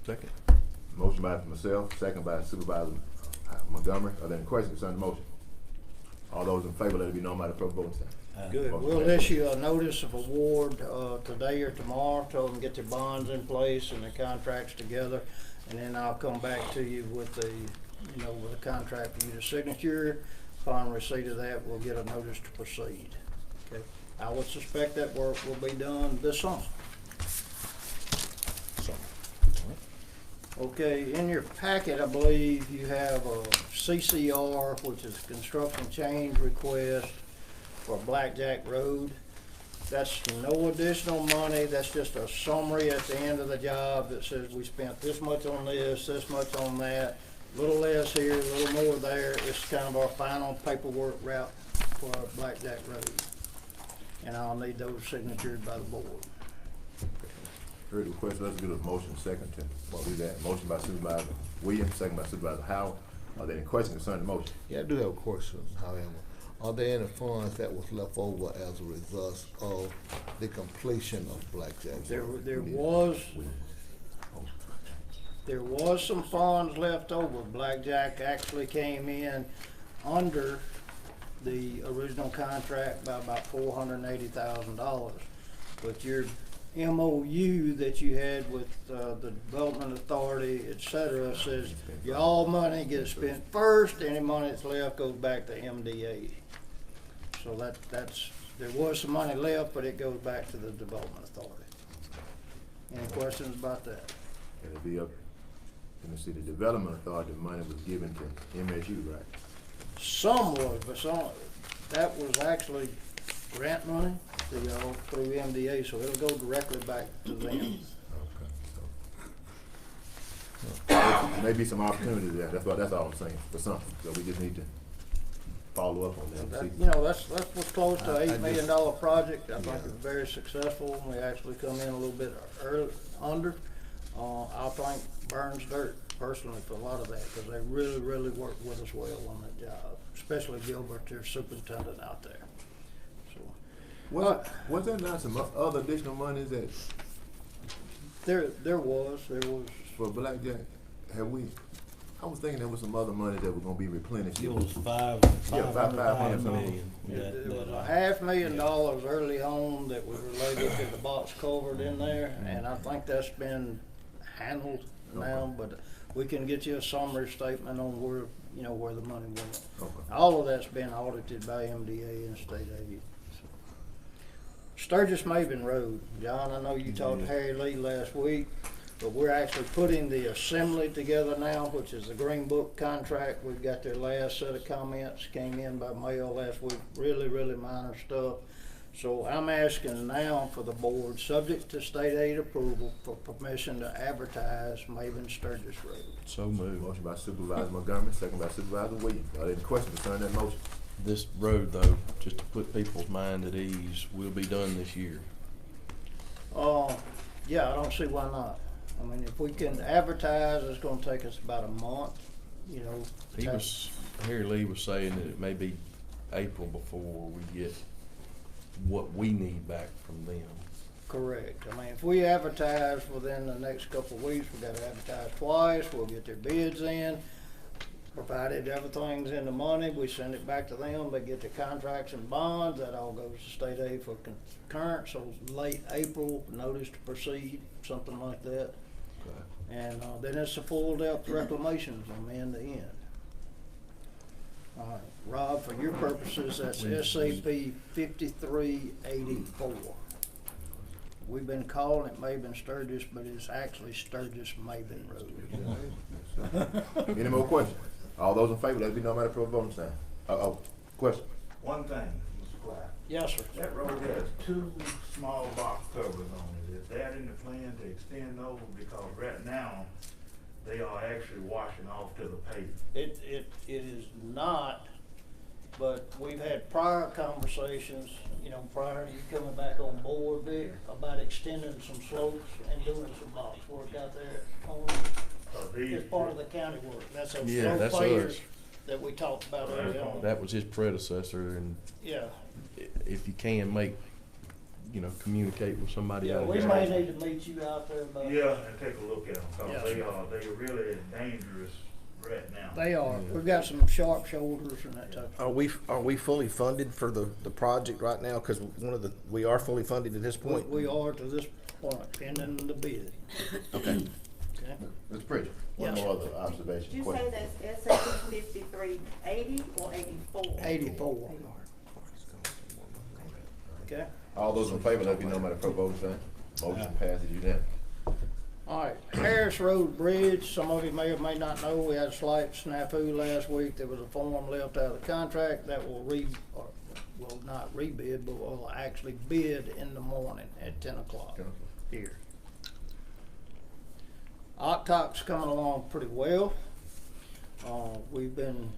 Second. Motion by myself, second by Supervisor Montgomery. Are there any questions concerning the motion? All those in favor, let it be known by the proper voting sign. Good. Motion We'll passes. issue a notice of award today or tomorrow, tell them to get their bonds in place and their contracts together, and then I'll come back to you with the, with a contract for you to signature. Upon receipt of that, we'll get a notice to proceed. Okay. I would suspect that work will be done this summer. Okay, in your packet, I believe you have a CCR, which is construction change request for Blackjack Road. That's no additional money, that's just a summary at the end of the job that says we spent this much on this much on that, a little less here, a little more there. It's kind of our final paperwork route for Blackjack Road. And I'll need those signatured by the board. Heard the request, let's get a motion second to what we got. Motion by Supervisor Williams, second by Supervisor Howard. Are there any questions concerning the motion? Yeah, I do have a question, however. Are there any funds that was left over as a result of the completion of Blackjack? There was some funds left over. Blackjack actually came in under the original contract by about $480,000. But your MOU that you had with the Development Authority, et cetera, says your all money gets spent first, any money that's left goes back to MDA. So there was some money left, but it goes back to the Development Authority. Any questions about that? It'll be up, let me see, the Development Authority money was given to MSU, right? Some was, but that was actually grant money through MDA, so it'll go directly back to them. There may be some opportunities there, that's all I'm saying, for something, so we just need to follow up on that. That was close to $8 million project. I think it was very successful. We actually come in a little bit under. I'll thank Burns Dirt personally for a lot of that, because they really, really worked with us well on that job, especially Gilbert, their superintendent out there. Was there not some other additional monies that? There was. For Blackjack, I was thinking there was some other money that was gonna be replenished. It was $5 million. There was $500,000 early on that was related to the box culvert in there, and I think that's been handled now, but we can get you a summary statement on where the money went. Okay. All of that's been audited by MDA and state aid. Sturgis Maven Road, John, I know you talked to Harry Lee last week, but we're actually putting the assembly together now, which is the Green Book contract. We've got their last set of comments, came in by mail last week, really, really minor stuff. So I'm asking now for the board, subject to state aid approval, for permission to advertise Maven Sturgis Road. So moved. Motion by Supervisor Montgomery, second by Supervisor Williams. Are there any questions concerning that motion? This road, though, just to put people's mind at ease, will be done this year. Yeah, I don't see why not. I mean, if we can advertise, it's gonna take us about a month, Harry Lee was saying that it may be April before we get what we need back from them. Correct. I mean, if we advertise within the next couple of weeks, we gotta advertise twice, we'll get their bids in. Provided everything's in the money, we send it back to them, they get their contracts and bonds, that all goes to state aid for concurrence, so late April, notice to proceed, something like that. Okay. And then it's a full depth reclamations from end to end. All right, Rob, for your purposes, that's SCP 5384. We've been calling it Maven Sturgis, but it's actually Sturgis Maven Road. Any more questions? All those in favor, let it be known by the proper voting sign. Question? One thing, Mr. Clark. Yes, sir. That road has 2 small box covers on it. Is that in the plan to extend those? Because right now, they are actually washing off to the pavement. It is not, but we've had prior conversations, prior to you coming back on board, Vic, about extending some slopes and doing some box work out there on, as part of the county work. That's those slope pavers that we talked about earlier on. That was his predecessor, and Yeah, if you can communicate with somebody yeah, out we there. may need to meet you out there, but. Yeah, and take a look at them, Yeah. cause they really dangerous right now. They are. We've got some sharp shoulders and that type of. Are we fully funded for the project right now? Because we are fully funded at this point. We are to this point, pending the bid. Okay. Okay. Mr. Pritchard, one Yes. more other observation, Did you question. say that's SAP 5380 or 84? 84. Okay. All those in favor, let me know by the pro voting sign. Motion passes unanimously. All right, Harris Road Bridge, some of you may or may not know, we had a slight snafu last week. There was a form left out of the contract that will not rebid, but will actually bid in the morning at 10 o'clock here. Octop's coming along pretty well. We've been,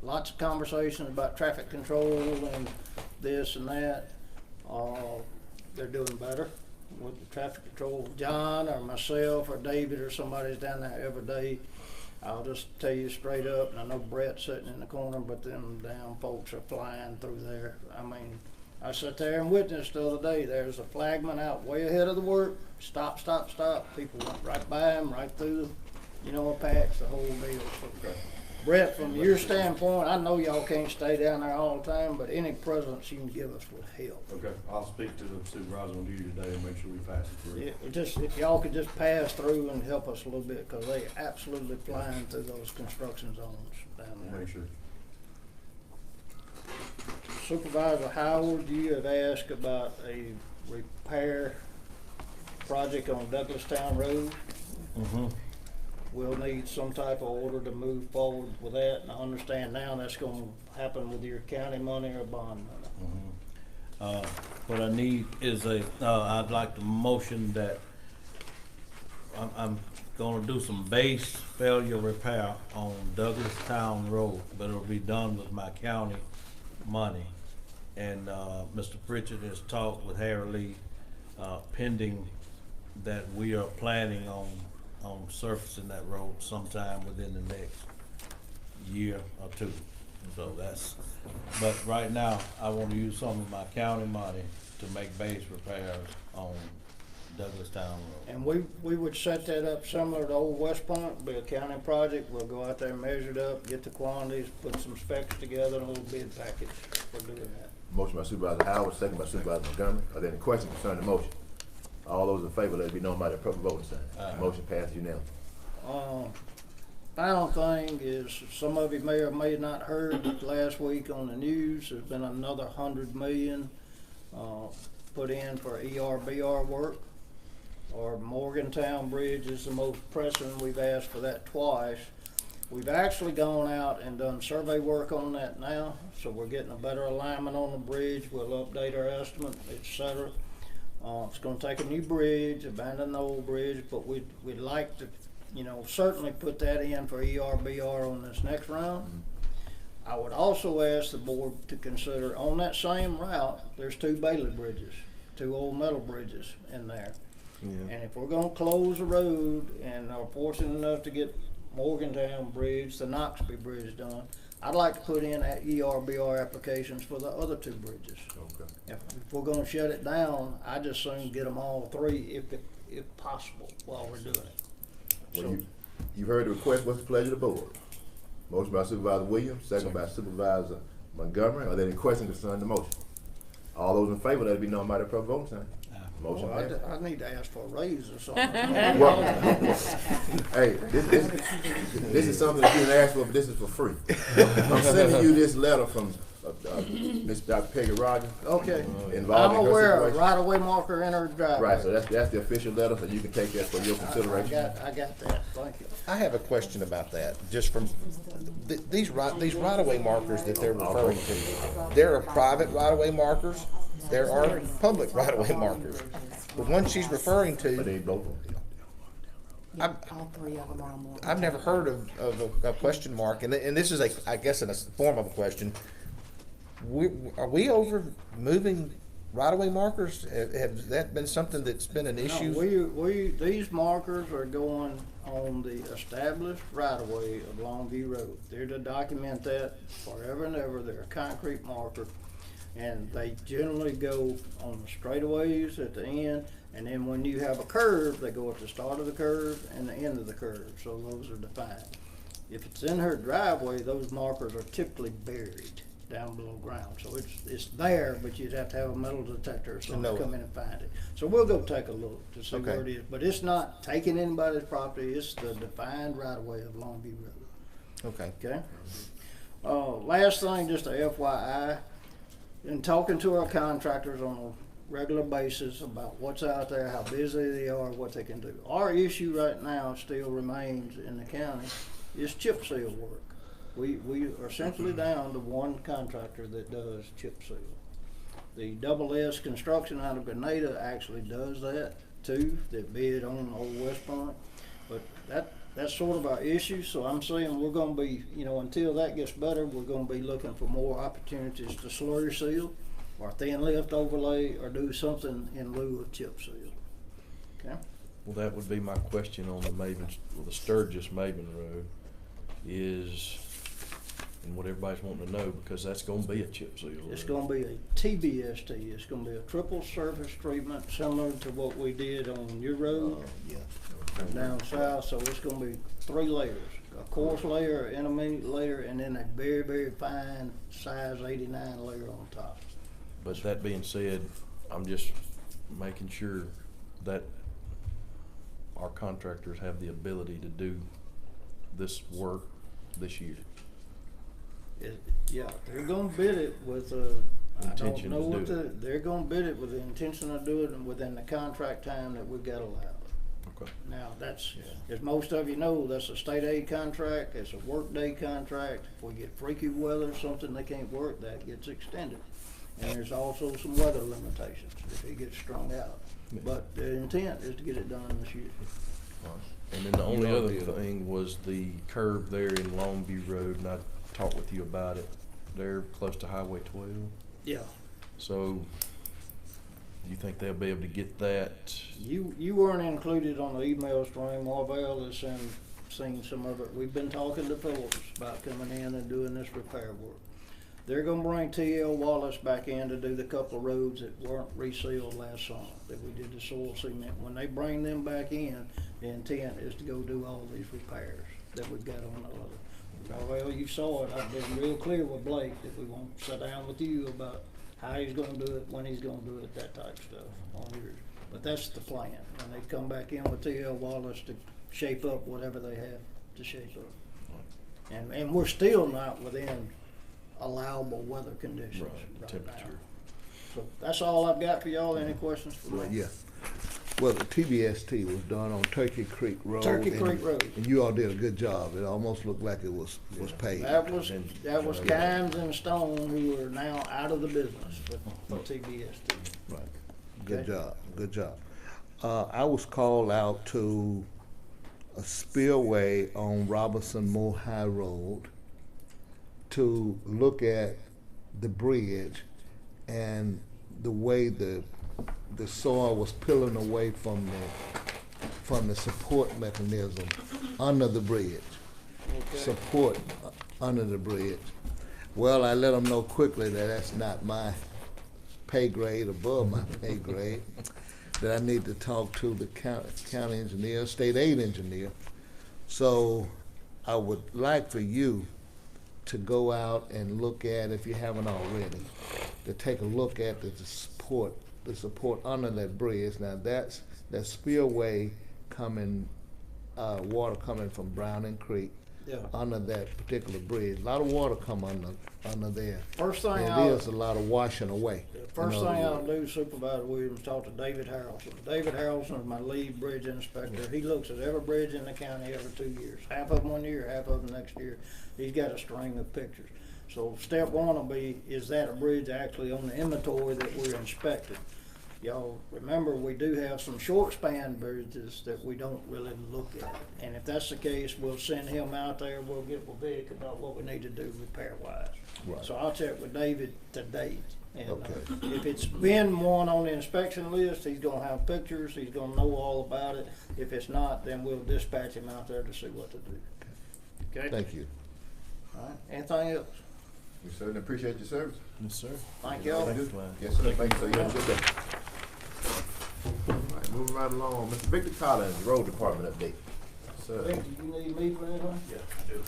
lots of conversations about traffic control and this and that. They're doing better with the traffic control. John or myself or David or somebody's down there every day. I'll just tell you straight up, and I know Brett's sitting in the corner, but them damn folks are flying through there. I mean, I sat there and witnessed the other day, there's a flagman out way ahead of the work. Stop, stop, stop. People went right by him, right through, a patch, the whole deal. So, Brett, from your standpoint, I know y'all can't stay down there all the time, but any presence you can give us would help. Okay, I'll speak to the supervisor on duty today and make sure we pass it through. Yeah, just, if y'all could just pass through and help us a little bit, cause they absolutely flying through those construction zones down there. Make sure. Supervisor Howard, you had asked about a repair project on Douglastown Road. Mm-hmm. We'll need some type of order to move forward with that, and I understand now that's gonna happen with your county money or bond money. What I need is I'd like to motion that I'm gonna do some base failure repair on Douglastown Road, but it'll be done with my county money. And, Mr. Pritchard has talked with Harry Lee, pending that we are planning on surfacing that road sometime within the next year or two. So but right now, I want to use some of my county money to make base repairs on Douglastown Road. And we would set that up similar to Old West Point, be a county project. We'll go out there, measure it up, get the quantities, put some specs together, and a little bid package for doing that. Motion by Supervisor Howard, second by Supervisor Montgomery. Are there any questions concerning the motion? All those in favor, let it be known by the proper voting sign. Motion passes unanimously. Final thing is, some of you may or may not heard that last week on the news, there's been another $100 million put in for ERBR work. Our Morgantown Bridge is the most pressing. We've asked for that twice. We've actually gone out and done survey work on that now, so we're getting a better alignment on the bridge. We'll update our estimate, etc. It's gonna take a new bridge, abandon the old bridge, but we'd like to, certainly put that in for ERBR on this next round. I would also ask the board to consider, on that same route, there's 2 Bailey bridges, 2 old metal bridges in there. Yeah. And if we're gonna close the road and are fortunate enough to get Morgantown Bridge, the Knoxby Bridge done, I'd like to put in ERBR applications for the other 2 bridges. Okay. If we're gonna shut it down, I just soon get them all 3 if possible while we're doing it. Well, you've heard the request. What's the pleasure of the board? Motion by Supervisor Williams, second by Supervisor Montgomery. Are there any questions concerning the motion? All those in favor, let it be known by the proper voting sign. Motion Well, passes. I need to ask for a raise or something. Well, hey, this is something that you didn't ask for, but this is for free. I'm sending you this letter from Miss Dr. Peggy Rogers. Okay. Involving I'm her aware of situation. right-of-way marker in her driveway. Right, so that's the official letter, so you can take that for your consideration. I got that, thank you. I have a question about that, just from, these right-of-way markers that they're referring to, there are private right-of-way markers, there are public right-of-way markers. The one she's referring But to, they both. All 3 of them are more. I've never heard of a question mark, and this is I guess in a form of a question. Are we over moving right-of-way markers, have that been something that's been an issue? No, these markers are going on the established right-of-way of Longview Road. They're to document that forever and ever. They're a concrete marker, and they generally go on the straightaways at the end, and then when you have a curve, they go at the start of the curve and the end of the curve, so those are defined. If it's in her driveway, those markers are typically buried down below ground, so it's there, but you'd have to have a metal detector or something to come in and find it. So we'll go take a look to see where it is, but it's not taking anybody's property, it's the defined right-of-way of Longview Road. Okay? Last thing, just a FYI, in talking to our contractors on a regular basis about what's out there, how busy they are, what they can do. Our issue right now still remains in the county is chip seal work. We are essentially down to one contractor that does chip seal. The S Construction out of Grenada actually does that too, that bid on Old West Point. But that's sort of our issue, so I'm saying we're gonna be, until that gets better, we're gonna be looking for more opportunities to slurry seal or thin lift overlay or do something in lieu of chip seal. Okay? Well, that would be my question on the Sturgis Maven Road is, and what everybody's wanting to know, because that's gonna be a chip seal. It's gonna be a TBST. It's gonna be a triple surface treatment similar to what we did on your road. Down south, so it's gonna be 3 layers. A coarse layer, an intermediate layer, and then a very, very fine size 89 layer on top. But that being said, I'm just making sure that our contractors have the ability to do this work this year. Yeah, they're gonna bid it with Intention to do it. They're gonna bid it with the intention of doing it within the contract time that we've got allowed. Okay. Now, as most of you know, that's a state aid contract, it's a work day contract. If we get freaky weather, something they can't work, that gets extended. And there's also some weather limitations if it gets strung out. Yeah. But the intent is to get it done this year. And then the only other thing was the curve there in Longview Road, and I talked with you about it. They're close to Highway 12. Yeah. So, you think they'll be able to get that? You weren't included on the email stream. Marvell has seen some of it. We've been talking to Phillips about coming in and doing this repair work. They're gonna bring T.L. Wallace back in to do the couple of roads that weren't resealed last summer, that we did the soil cement. When they bring them back in, the intent is to go do all these repairs that we've got on the other. Well, you saw it. I've been real clear with Blake that we won't sit down with you about how he's gonna do it, when he's gonna do it, that type of stuff on yours. But that's the plan. And they come back in with T.L. Wallace to shape up whatever they have to shape up. And we're still not within allowable weather conditions right temperature. now. So that's all I've got for y'all. Any questions for me? Yeah. Well, the TBST was done on Turkey Creek Road. Turkey Creek Road. And you all did a good job. It almost looked like it was paved. That was Kimes and Stone, who are now out of the business for TBST. Right. Good Okay. job. Good job. I was called out to a spillway on Robinson Moore High Road to look at the bridge and the way the soil was peeling away from the support mechanism under the bridge. Okay. Support under the bridge. Well, I let them know quickly that that's not my pay grade, above my pay grade, that I need to talk to the county engineer, state aid engineer. So I would like for you to go out and look at, if you haven't already, to take a look at the support under that bridge. Now that's that spillway coming, water coming from Browning Creek under that particular bridge. A lot of water come under there. First thing There is a lot of washing away. First thing I'll do, Supervisor Williams, talk to David Harrelson. David Harrelson is my lead bridge inspector. He looks at every bridge in the county every 2 years. Half of them 1 year, half of them next year. He's got a string of pictures. So step one will be, is that a bridge actually on the inventory that we're inspecting? Y'all remember, we do have some short span bridges that we don't really look at. And if that's the case, we'll send him out there, we'll get with Vic about what we need to do repair wise. Right. So I'll check with David today And Okay. if it's been one on the inspection list, he's gonna have pictures, he's gonna know all about it. If it's not, then we'll dispatch him out there to see what to do. Okay? Thank you. All right, anything else? We certainly appreciate your service. Yes, sir. Thank y'all. Yes, sir. Thank you, sir. You have a good day. All right, moving right along. Mr. Victor Collins, Road Department update. Sir. Vic, do you need me for anything? Yeah, I do.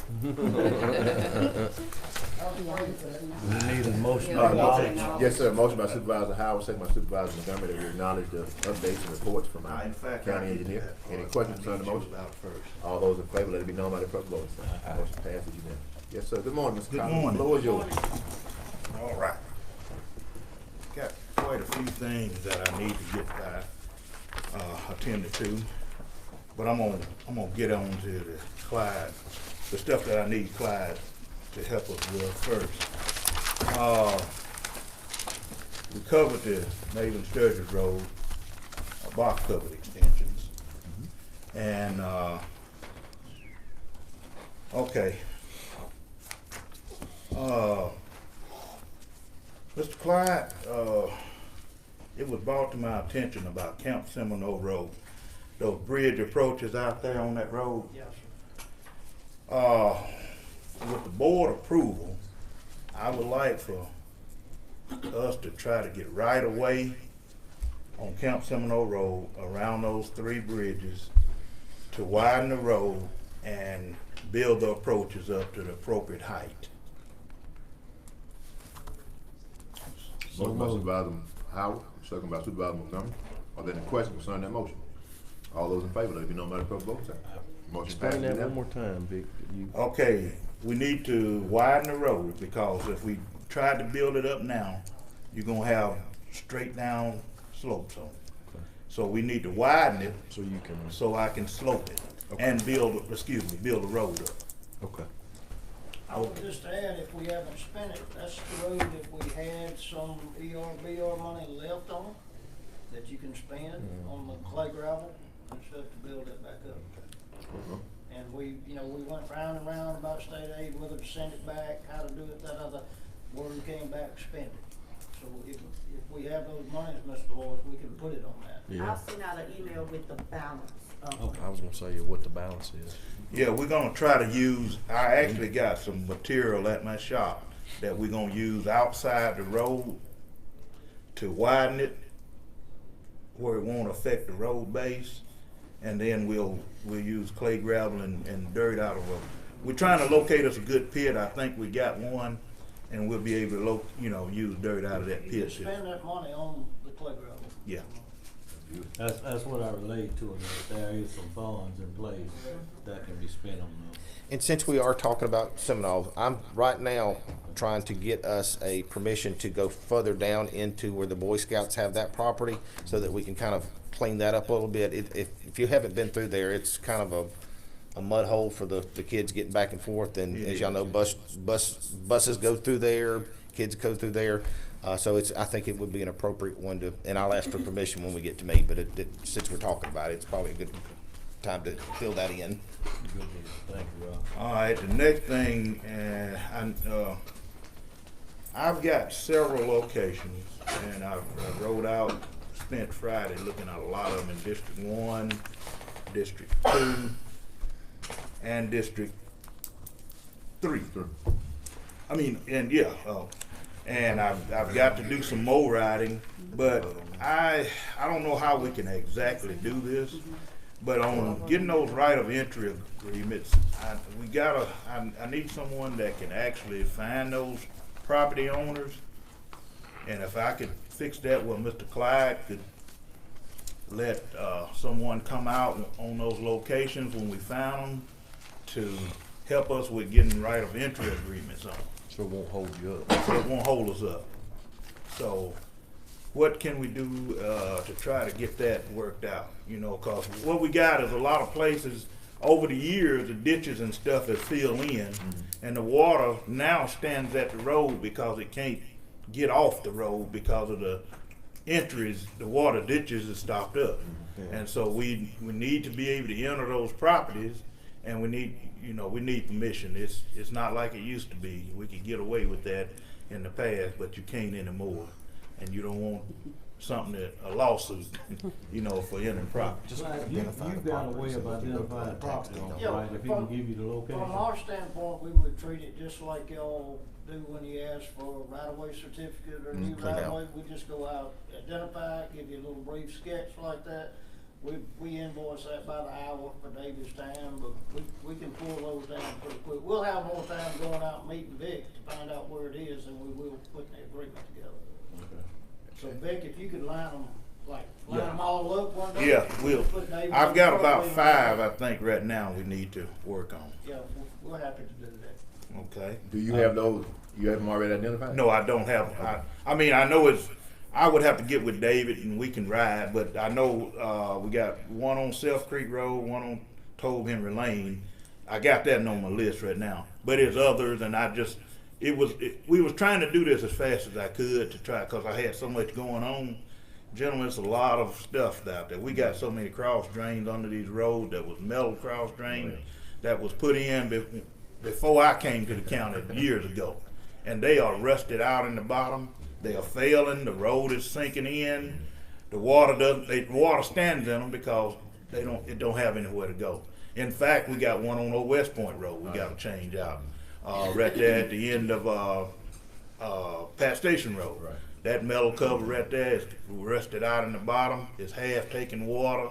We need a motion to acknowledge. Yes, sir. Motion by Supervisor Howard, second by Supervisor Montgomery, that we acknowledge the updates and reports from our In fact, county I need engineer. that. Any questions concerning the I need motion? you about first. All those in favor, let it be known by the clerk voting. Motion passes unanimously. Yes, sir. Good morning, Mr. Good Collins. morning. The floor is yours. All right. Got quite a few things that I need to get attended to, but I'm gonna get on to the Clyde, the stuff that I need Clyde to help us with first. We covered the Maven Sturgis Road, box covered extensions, and okay. Mr. Clyde, it was brought to my attention about Camp Seminole Road, those bridge approaches out there on that road. Yes, sir. With the board approval, I would like for us to try to get right away on Camp Seminole Road around those three bridges to widen the road and build the approaches up to the appropriate height. Motion by Supervisor Howard, second by Supervisor Montgomery. Are there any questions concerning that motion? All those in favor, let it be known by the clerk voting. Motion Explain passes that one unanimously. more time, Vic. You- Okay, we need to widen the road because if we try to build it up now, you're gonna have straight down slopes on it. So we need to widen it So you can, so I can slope it and build the road up. okay. I would just add, if we haven't spent it, that's the road if we had some BR money left on, that you can spend on the clay gravel and stuff to build it back up. And we went round and round about state aid, whether to send it back, how to do it, that other, where we came back, spend it. So if we have those monies, Mr. Lord, we can put it on that. Yeah. I'll send out an email with the balance. Okay. I was gonna say what the balance is. Yeah, we're gonna try to use, I actually got some material at my shop that we're gonna use outside the road to widen it where it won't affect the road base. And then we'll use clay gravel and dirt out of the road. We're trying to locate us a good pit. I think we got one, and we'll be able to use dirt out of that You pit. can spend that money on the clay gravel. Yeah. That's what I relayed to him, that there is some funds in place that can be spent on those. And since we are talking about Seminole, I'm right now trying to get us a permission to go further down into where the Boy Scouts have that property so that we can kind of clean that up a little bit. If you haven't been through there, it's kind of a mud hole for the kids getting back and forth. And as y'all know, buses go through there, kids go through there. So I think it would be an appropriate one to, and I'll ask for permission when we get to me, but since we're talking about it, it's probably a good time to fill that in. Thank you, Rob. All right, the next thing, I've got several locations, and I rode out, spent Friday looking at a lot of them in District 1, District 2, and District 3. And I've got to do some more riding, but I don't know how we can exactly do this. But on getting those right of entry agreements, I need someone that can actually find those property owners. And if I could fix that, well, Mr. Clyde could let someone come out on those locations when we found them to help us with getting right of entry agreements on. So it won't hold you up. So it won't hold us up. So what can we do to try to get that worked out? Because what we got is a lot of places over the years, the ditches and stuff have filled in, and the water now stands at the road because it can't get off the road because of the entries. The water ditches is stopped up, and so we need to be able to enter those properties, and we need permission. It's not like it used to be. We could get away with that, in the past, but you can't anymore. And you don't want something that, a lawsuit, you know, for any property. You've got a way of identifying property owners, Yeah, right, if he can give you the location? From our standpoint, we would treat it just like y'all do when you ask for a right-of-way certificate or new right-of-way. We just go out, identify it, give you a little brief sketch like that. We invoice that by the hour for David's time, but we can pull those down pretty quick. We'll have more time going out and meeting Vic to find out where it is, and we will put the agreement together. Okay. So Vic, if you could line them all up one day. Yeah, we'll. put David I've on got the about property. 5, I think, right now we need to work on. Yeah, we're happy to do that. Okay. Do you have those, you have them already identified? No, I don't have, I mean, I know I would have to get with David and we can ride, but I know, we got one on Self Creek Road, one on Tobe Henry Lane. I got that on my list right now, but it's others, and we was trying to do this as fast as I could to try, cause I had so much going on. Gentlemen, it's a lot of stuff out there. We got so many cross drains under these roads that was metal cross drains that was put in before I came to the county years ago. And they are rusted out in the bottom. They are failing. The road is sinking in. The water stands in them because it don't have anywhere to go. In fact, we got one on Old West Point Road we got to change out. Right there at the end of Pat Station Road. Right. That metal cover right there is rusted out in the bottom. It's half taking water.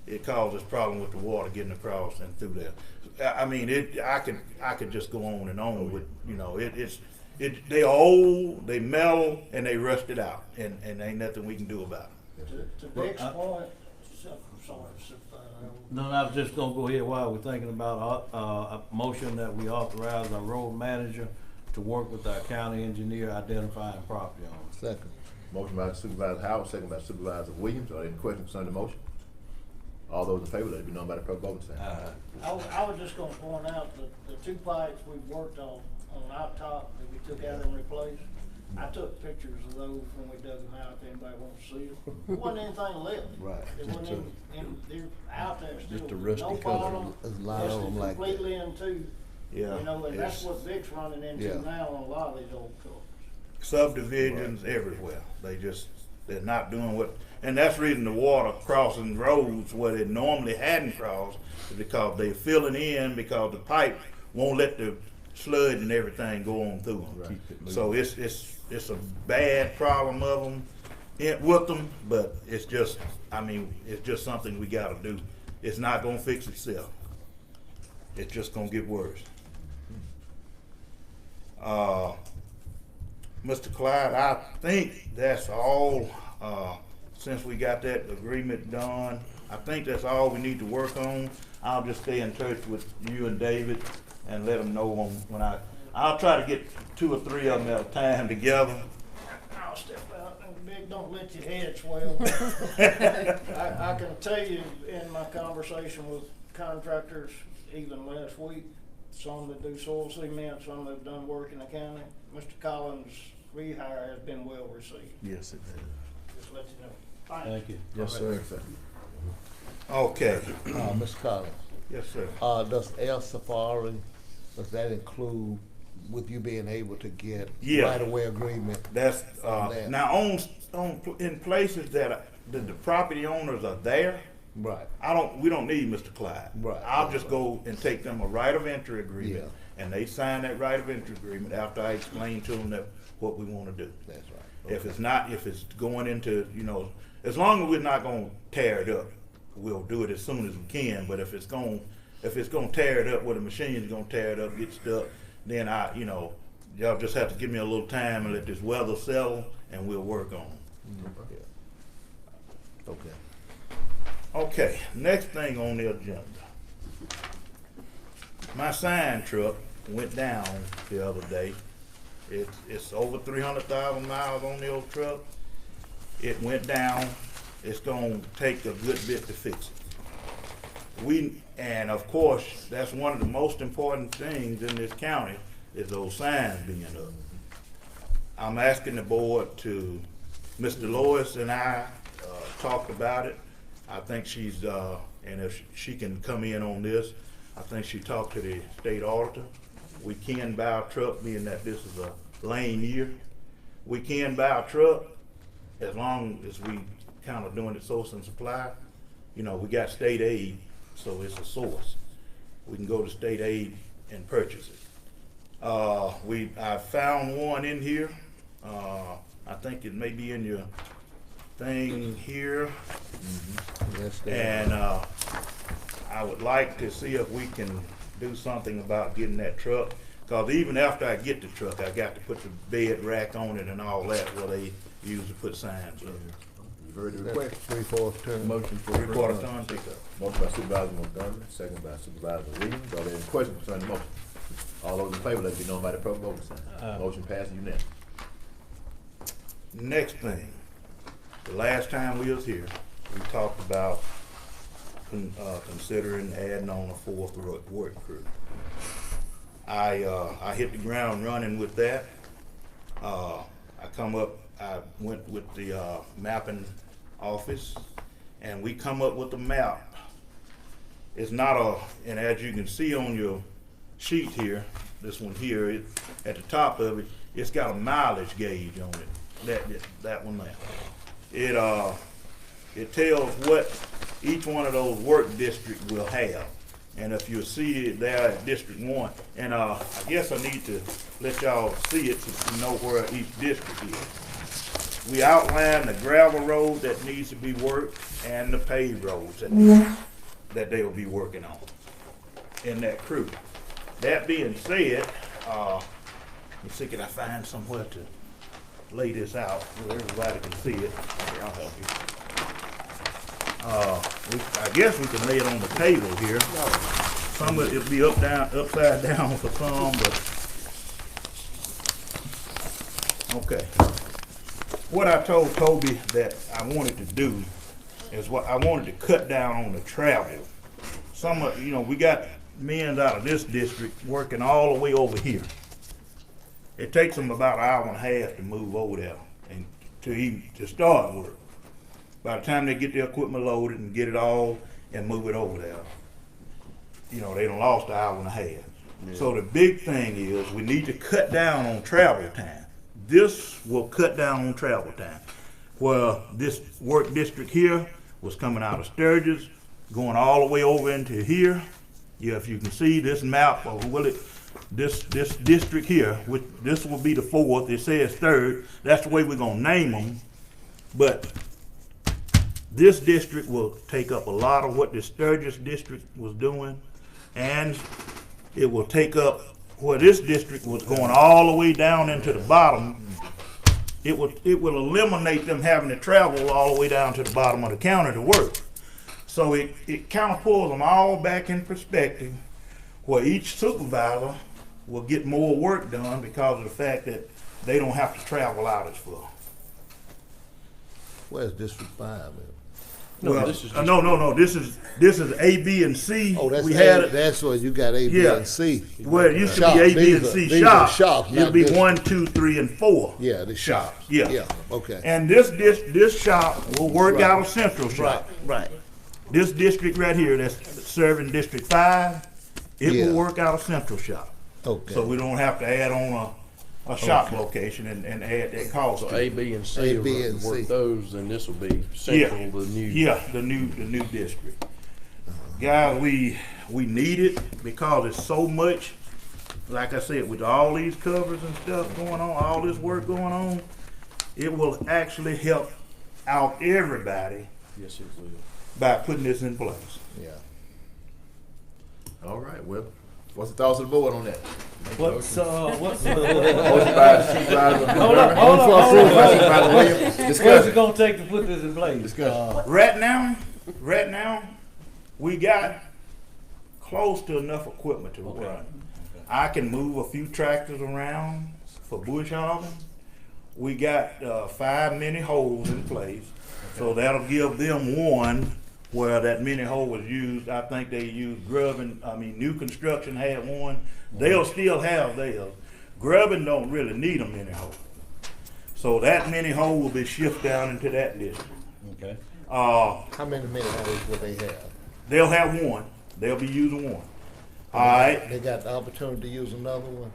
It causes problem with the water getting across and through there. I mean, I could just go on and on with, you know, they old, they metal, and they rusted out, and ain't nothing we can do about it. To Vic's point, No, I was just gonna go ahead while we're thinking about a motion that we authorize our road manager to work with our county engineer identifying property owners. Second. Motion by Supervisor Howard, second by Supervisor Williams. Are there any questions concerning the motion? All those in favor, let it be known by the proper voting sign. I was just gonna point out that the 2 pipes we've worked on out top that we took out and replaced. I took pictures of those when we dug them out, if anybody wants to see them. There wasn't anything left. Right. There wasn't they're out there still. Just a rusty no cover. bottom, There's a lot of rusted them like that. completely in two. Yeah. You know, and that's it's what Vic's running into Yeah. now on a lot of these old cars. subdivisions everywhere. They're not doing what, and that's the reason the water crossing roads where it normally hadn't crossed, is because they're filling in because the pipe won't let the sludge and everything go on through them. Right. So it's a bad problem of them with them, but it's just, I mean, it's just something we gotta do. It's not gonna fix itself. It's just gonna get worse. Mr. Clyde, I think that's all, since we got that agreement done. I think that's all we need to work on. I'll just stay in touch with you and David and let them know when I'll try to get 2 or 3 of them at a time together. I'll step out and Big, don't let your head swell. I can tell you in my conversation with contractors, even last week, some that do soil cement, some that have done work in the county, Mr. Collins' rehire has been well received. Yes, it did. Just let you know. Thank you. Yes, All right, sir. Okay. Mr. Collins, Yes, sir. does El Safari, does that include with you being able to get Yeah. right-of-way agreement? That's, That. now in places that the property owners are there, Right. we don't need Mr. Clyde. Right. I'll just go and take them a right of entry agreement, Yeah. and they sign that right of entry agreement after I explain to them what we wanna do. That's right. If it's going into, you know, as long as we're not gonna tear it up, we'll do it as soon as we can, but if it's gonna tear it up where the machine's gonna tear it up, get stuck, then y'all just have to give me a little time and let this weather settle, and we'll work on it. Yeah. Okay. Okay, next thing on the agenda. My sign truck went down the other day. It's over 300,000 miles on the old truck. It went down. It's gonna take a good bit to fix it. And of course, that's one of the most important things in this county is those signs being up. I'm asking the board Mr. Lois and I talked about it. I think she's, and if she can come in on this, I think she talked to the state auditor. We can buy a truck, being that this is lane year. We can buy a truck as long as we kind of doing it source and supply. You know, we got state aid, so it's a source. We can go to state aid and purchase it. I found one in here. I think it may be in your thing here. And I would like to see if we can do something about getting that truck. Cause even after I get the truck, I got to put the bed rack on it and all that where they usually put signs up. You heard the request. 3/4 ton. Motion for 3/4 ton pickup. Motion by Supervisor Montgomery, second by Supervisor Williams. Are there any questions concerning the motion? All those in favor, let it be known by the proper voting sign. Motion passes unanimously. Next thing, the last time we was here, we talked about considering adding on a fourth work crew. I hit the ground running with that. I went with the mapping office, and we come up with a map. It's not and as you can see on your sheet here, this one here, at the top of it, it's got a mileage gauge on it. That one there. It tells what each one of those work districts will have. And if you see it there at District 1, and I guess I need to let y'all see it to know where each district is. We outline the gravel road that needs to be worked and the paved roads that they will be working on in that crew. That being said, let me see, can I find somewhere to lay this out where everybody can see it? Here, I'll help you. I guess we can lay it on the table here. Some of it'll be upside down for some, but okay. What I told Toby that I wanted to do is I wanted to cut down on the travel. We got men out of this district working all the way over here. It takes them about an hour and a half to move over there and to start work. By the time they get their equipment loaded and get it all and move it over there, they done lost an hour and a half. Yeah. So the big thing is we need to cut down on travel time. This will cut down on travel time. Well, this work district here was coming out of Sturgis, going all the way over into here. Yeah, if you can see this map of this district here, which this will be the fourth, it says third, that's the way we're gonna name them. But this district will take up a lot of what the Sturgis district was doing, and it will take up where this district was going all the way down into the bottom. It will eliminate them having to travel all the way down to the bottom of the county to work. So it kind of pulls them all back in perspective, where each supervisor will get more work done because of the fact that they don't have to travel out as far. Where's District 5 at? No, this is no. This is A, B, and C. Oh, that's that's where you got A, B, and C. Well, it used to be A, B, and C shops. It'll be 1, 2, 3, and 4. Yeah, the shops. Yeah. Okay. And this shop will work out of Central Shop. Right. This district right here, that's serving District 5, it will work out of Central Shop. Okay. So we don't have to add on a shop location and add that cost. So A, B, and C will work those, and this will be Central, the new. Yeah, the new district. Guys, we need it because it's so much. Like I said, with all these covers and stuff going on, all this work going on, it will actually help out everybody. Yes, it will. By putting this in place. Yeah. All right, well, what's the thoughts of the board on that? What's Motion by Supervisor Hold on. Supervisor Williams. What's it gonna take to put this in place? Discussion. Right now, we got close to enough equipment to run. I can move a few tractors around for bush hogging. We got 5 mini holes in place, so that'll give them one where that mini hole was used. I think they used grubbing. New construction had one. They'll still have theirs. Grubbing don't really need a mini hole, so that mini hole will be shifted down into that district. Okay. How many mini holes will they have? They'll have one. They'll be using one. All right. They got the opportunity to use another one?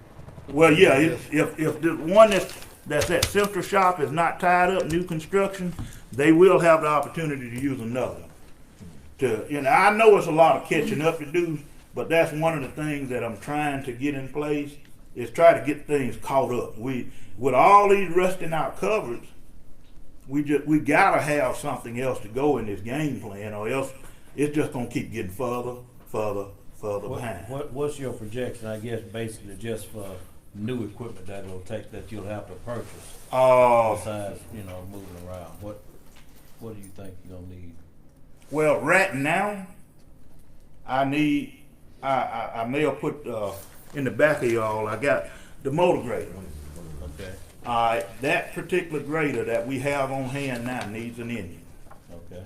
Well, yeah, if the one that's at Central Shop is not tied up, new construction, they will have the opportunity to use another. I know it's a lot of catching up to do, but that's one of the things that I'm trying to get in place, is try to get things caught up. With all these rusting out covers, we gotta have something else to go in this game plan, or else it's just gonna keep getting further behind. What's your projection, I guess, basically just for new equipment that it'll take, that you'll have to purchase? Besides, moving around, what do you think you're gonna need? Well, right now, I may have put in the back of y'all, I got the motor grader. Okay. That particular grader that we have on hand now needs an engine. Okay.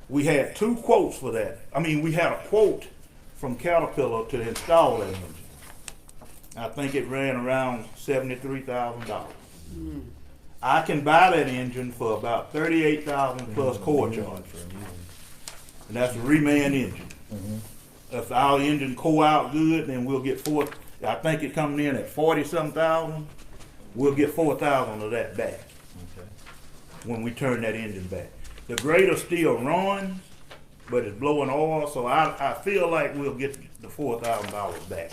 We had 2 quotes for that. I mean, we had a quote from Caterpillar to install that engine. I think it ran around $73,000. I can buy that engine for about $38,000 plus core charge. And that's a reman engine. If our engine core out good, then we'll get I think it coming in at 40-something thousand. We'll get 4,000 of that back when we turn that engine back. The grader still runs, but it's blowing oil, so I feel like we'll get the $4,000 back.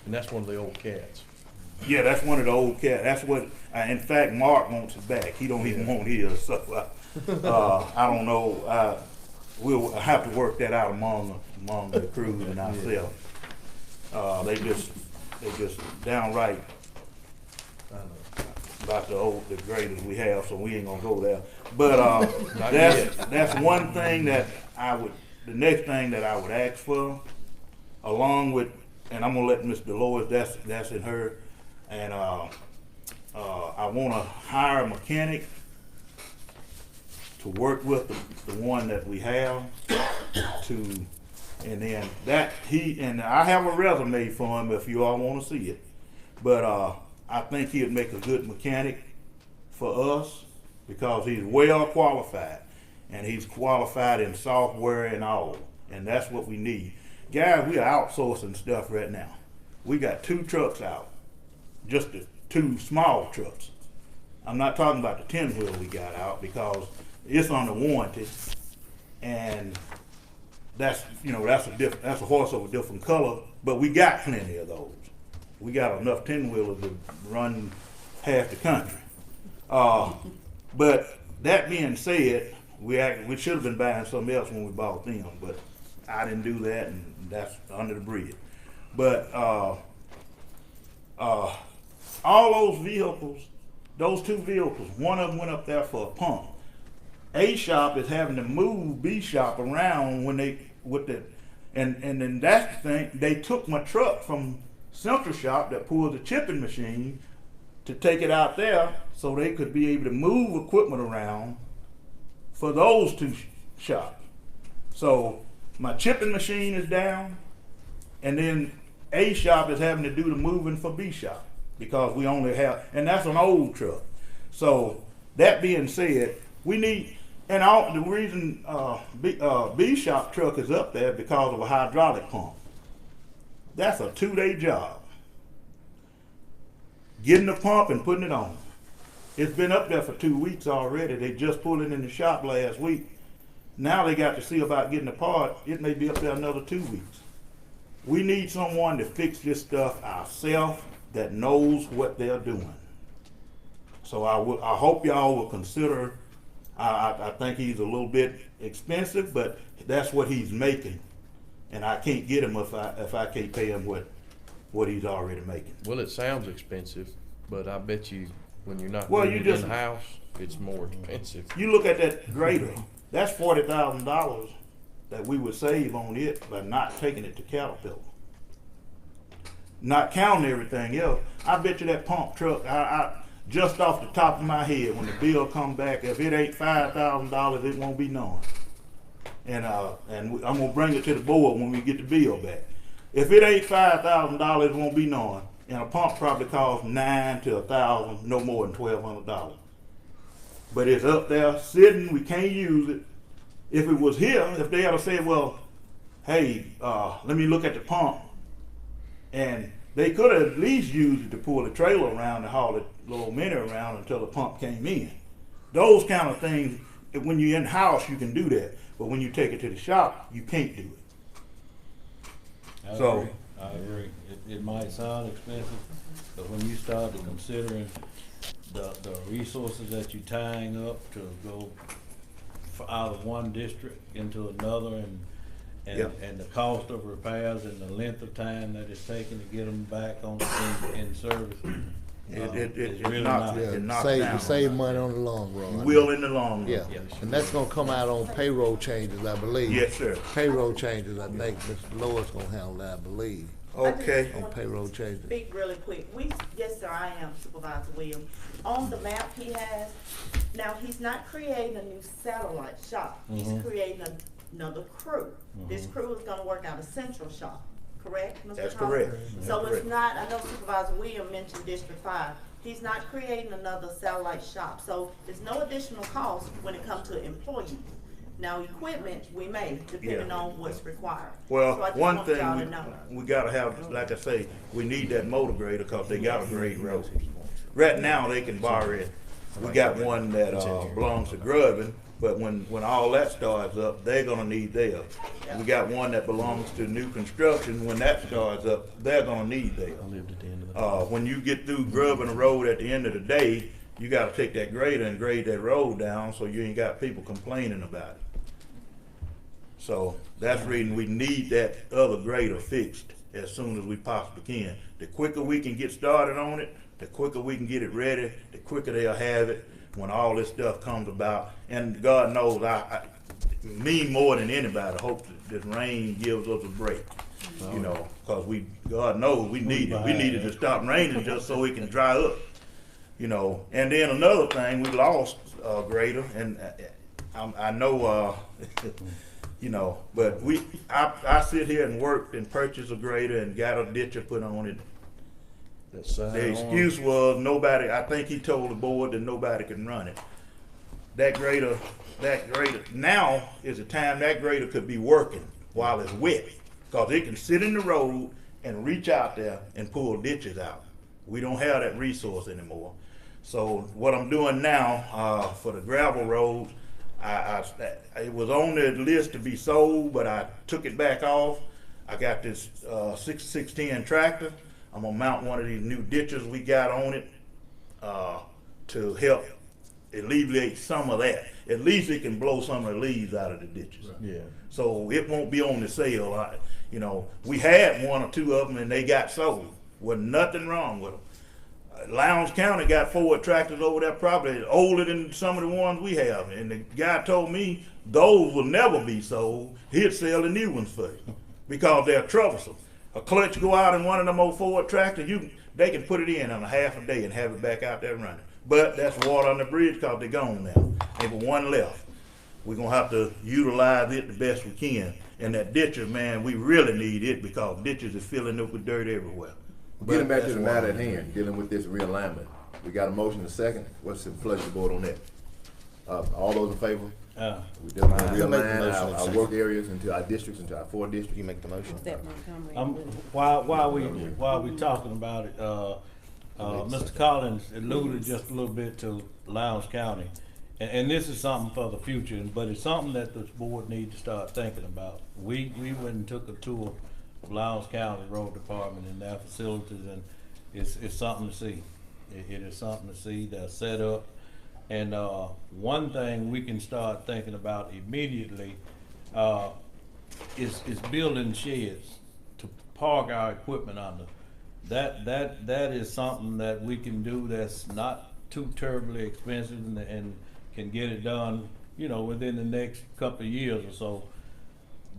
And that's one of the old cats. Yeah, that's one of the old cats. That's what, in fact, Mark wants it back. He don't even want his, so I don't know. We'll have to work that out among the crew and ourselves. They just downright about the graders we have, so we ain't gonna go there. But that's one thing that the next thing that I would ask for, along with, and I'm gonna let Ms. Dolores, that's in her, and I wanna hire a mechanic to work with the one that we have and then and I have a resume for him if you all wanna see it. But I think he'd make a good mechanic for us because he's well qualified, and he's qualified in software and all, and that's what we need. Guys, we are outsourcing stuff right now. We got 2 trucks out, just the 2 small trucks. I'm not talking about the 10-wheel we got out because it's under warranty, and that's a horse of a different color, but we got plenty of those. We got enough 10-wheelers to run half the country. But that being said, we should have been buying something else when we bought them, but I didn't do that, and that's under the bridge. But all those vehicles, those 2 vehicles, one of them went up there for a pump. A shop is having to move B shop around and then that's the thing. They took my truck from Central Shop that pulls the chipping machine to take it out there so they could be able to move equipment around for those 2 shops. So my chipping machine is down, and then A shop is having to do the moving for B shop because we only have, and that's an old truck. So that being said, we need, and the reason B shop truck is up there because of a hydraulic pump. That's a 2-day job. Getting the pump and putting it on. It's been up there for 2 weeks already. They just pulled it in the shop last week. Now they got to see about getting the part. It may be up there another 2 weeks. We need someone to fix this stuff ourselves that knows what they're doing. So I hope y'all will consider. I think he's a little bit expensive, but that's what he's making, and I can't get him if I can't pay him what he's already making. Well, it sounds expensive, but I bet you when you're not Well, doing you it just- in-house, it's more expensive. You look at that grader. That's $40,000 that we would save on it by not taking it to Caterpillar. Not counting everything else. I bet you that pump truck, I just off the top of my head, when the bill come back, if it ain't $5,000, it won't be none. And I'm gonna bring it to the board when we get the bill back. If it ain't $5,000, it won't be none. And a pump probably costs $900 to $1,000, no more than $1,200. But it's up there sitting, we can't use it. If it was here, if they had said, well, hey, let me look at the pump. And they could have at least used it to pull the trailer around and haul the little mini around until the pump came in. Those kind of things, when you're in-house, you can do that. But when you take it to the shop, you can't do it. I agree. It might sound expensive, but when you start considering the resources that you're tying up to go out of one district into another, and the cost of repairs and the length of time that it's taking to get them back on in service, it's really not. You save money on the long run. You will in the long run. Yeah, and that's gonna come out on payroll changes, I believe. Yes, sir. Payroll changes, I think Mr. Lois gonna handle that, I believe. Okay. On payroll changes. Speak really quick. Yes, sir, I am Supervisor Williams. On the map he has, now he's not creating a new satellite shop. He's creating another crew. This crew is gonna work out a central shop, correct, Mr. That's Thomas? correct. So That's it's not, I know Supervisor Williams mentioned District 5. He's not creating another satellite shop. So there's no additional cost when it comes to employees. Now, equipment, we may, depending on what's required. Well, So I just one want y'all to thing know. we gotta have, like I say, we need that motor grader because they gotta grade roads. Right now, they can borrow it. We got one that belongs to Grubbin, but when all that starts up, they're gonna need theirs. We got one that belongs to new construction. When that starts up, they're gonna need theirs. When you get through Grubbin Road at the end of the day, you gotta take that grader and grade that road down so you ain't got people complaining about it. So that's the reason we need that other grader fixed as soon as we possibly can. The quicker we can get started on it, the quicker we can get it ready, the quicker they'll have it when all this stuff comes about. And God knows, me more than anybody, hope that this rain gives us a break. You know, because God knows we need it. We needed to stop raining just so it can dry up. You know, and then another thing, we lost a grader, and I know, you know, but I sit here and worked and purchased a grader and got a ditcher put on it. The excuse was nobody. I think he told the board that nobody can run it. That grader. Now is the time that grader could be working while it's wet, because it can sit in the road and reach out there and pull ditches out. We don't have that resource anymore. So what I'm doing now for the gravel roads, it was on the list to be sold, but I took it back off. I got this 610 tractor. I'm gonna mount one of these new ditches we got on it to help alleviate some of that. At least it can blow some of the leaves out of the ditches. Right. Yeah. So it won't be on the sale. You know, we had one or two of them and they got sold. Wasn't nothing wrong with them. Lowndes County got 4 tractors over there, probably older than some of the ones we have. And the guy told me those will never be sold. He'd sell the new ones for you because they're troublesome. A clutch go out in one of them old Ford tractors, they can put it in a half a day and have it back out there running. But that's water on the bridge because they're gone now. Ain't but one left. We're gonna have to utilize it the best we can. And that ditcher, man, we really need it because ditches is filling up with dirt everywhere. Getting back to the matter at hand, dealing with this realignment. We got a motion and a second. What's the pleasure of the board on that? All those in favor? We definitely realign our work areas into our districts, into our 4 districts. You make the motion. While we talking about it, Mr. Collins alluded just a little bit to Lowndes County. And this is something for the future, but it's something that this board needs to start thinking about. We went and took a tour of Lowndes County Road Department and their facilities, and it's something to see. It is something to see. They're set up. And one thing we can start thinking about immediately is building sheds to park our equipment under. That is something that we can do that's not too terribly expensive and can get it done, you know, within the next couple of years or so.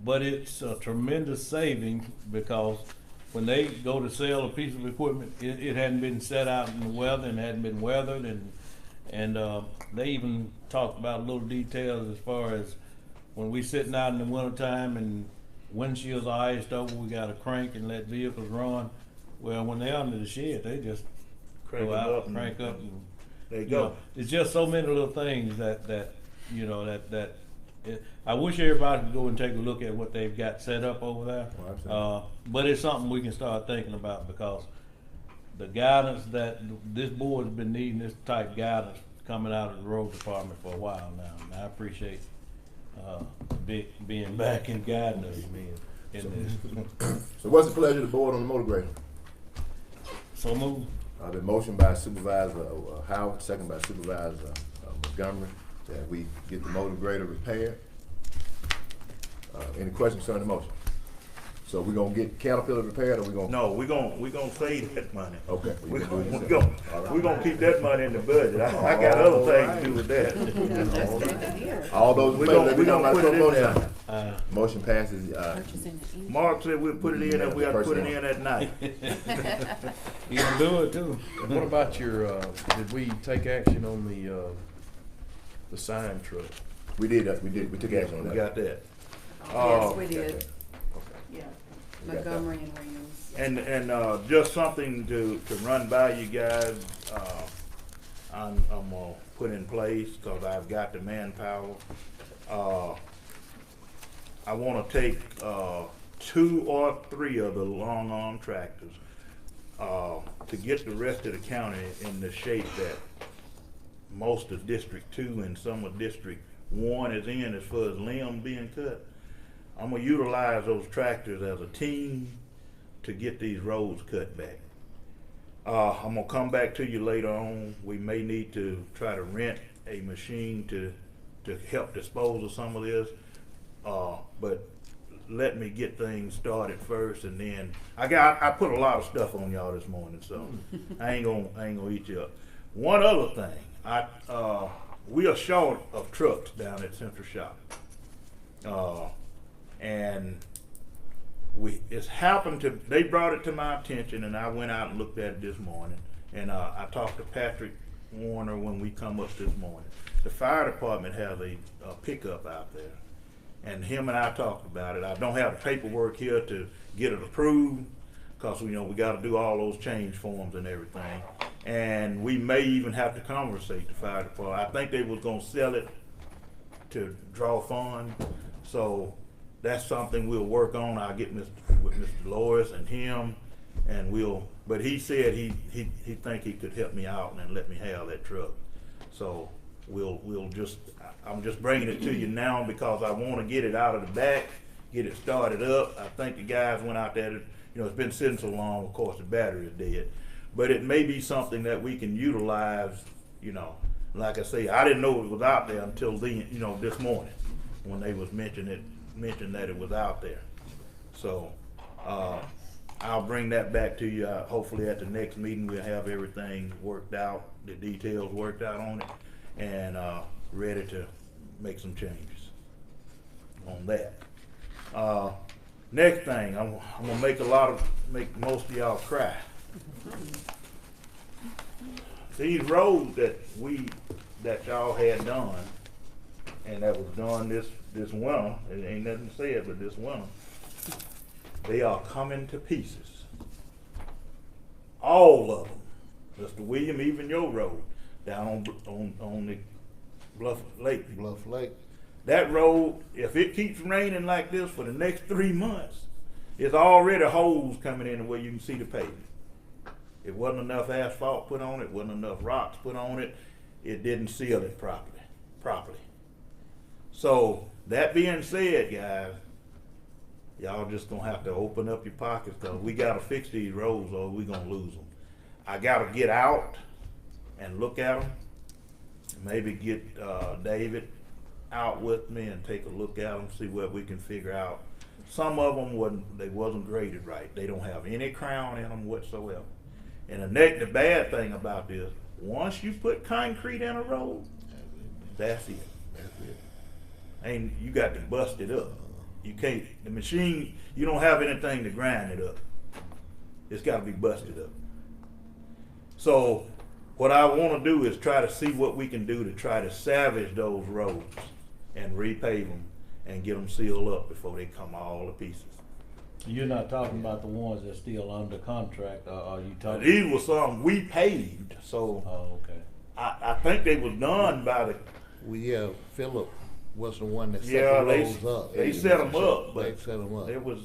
But it's a tremendous saving because when they go to sell a piece of equipment, it hadn't been set out in the weather and hadn't been weathered, and they even talked about little details as far as when we sitting out in the wintertime and windshields are iced over, we got to crank and let vehicles run. Well, when they're under the shed, they just Crank go them out, up crank up, and there you you go. know, it's just so many little things that you know that I wish everybody could go and take a look at what they've got set up over there. Well, absolutely. But it's something we can start thinking about, because the guidance that this board's been needing, this type guidance coming out of the road department for a while now. And I appreciate being back and guiding us in this. So what's the pleasure of the board on the motor grader? So move. Been motioned by Supervisor Howard, second by Supervisor Montgomery, that we get the motor grader repaired. Any questions concerning the motion? So we gonna get Caterpillar repaired, or we gonna? No, we gonna save that money. Okay. We gonna do it gonna, yourself. we gonna keep that money in the budget. I got other things to do with that. All those in We favor, gonna- let we me know gonna by put it so in there. motion. Motion passes, Mark said we'll put it in and we gotta put it in at night. You can do it too. And what about your, did we take action on the sign truck? we did, we took action on that. We got that. Yes, we did. Yeah. Montgomery and Williams. And just something to run by you guys, I'm gonna put in place, cause I've got the manpower. I wanna take 2 or 3 of the long arm tractors, to get the rest of the county in the shape that most of District 2 and some of District 1 is in, as far as limbs being cut. I'm gonna utilize those tractors as a team to get these roads cut back. I'm gonna come back to you later on. We may need to try to rent a machine to help dispose of some of this. But let me get things started first, and then I put a lot of stuff on y'all this morning, so I ain't gonna eat you up. One other thing, we are short of trucks down at Central Shop. And it's happened to, they brought it to my attention, and I went out and looked at it this morning, and I talked to Patrick Warner when we come up this morning. The fire department has a pickup out there, and him and I talked about it. I don't have the paperwork here to get it approved, because we got to do all those change forms and everything, and we may even have to conversate the fire department. I think they was gonna sell it to draw funds, so that's something we'll work on. I'll get with Mr. Loris and him, and but he said he think he could help me out and let me have that truck. So I'm just bringing it to you now because I want to get it out of the back, get it started up. I think the guys went out there, it's been sitting so long, of course the battery is dead, but it may be something that we can utilize, like I say, I didn't know it was out there until then, this morning when they was mentioned that it was out there. So I'll bring that back to you. Hopefully at the next meeting we'll have everything worked out, the details worked out on it, and ready to make some changes on that. Next thing, I'm gonna make most of y'all cry. These roads that y'all had done, and that was done this winter, it ain't nothing said, but this winter, they are coming to pieces. All of them. Mr. William, even your road, down on the Bluff Lake. That road, if it keeps raining like this for the next 3 months, it's already holes coming in where you can see the pavement. It wasn't enough asphalt put on it, wasn't enough rocks put on it. It didn't seal it properly. So that being said, guys, y'all just gonna have to open up your pockets, because we gotta fix these roads or we gonna lose them. I gotta get out and look at them. Maybe get David out with me and take a look at them, see what we can figure out. Some of them wasn't graded right. They don't have any crown in them whatsoever. And the bad thing about this, once you put concrete in a road, that's it. And you got to bust it up. You can't, the machine, you don't have anything to grind it up. It's got to be busted up. So what I want to do is try to see what we can do to try to salvage those roads and repave them and get them sealed up before they come all to pieces. You're not talking about the ones that's still under contract, are you talking? These were some we paved, so. Oh, okay. I think they was done by the. Philip. was the one that set Yeah, the they, roads up. they set them up, They but set them up. it was,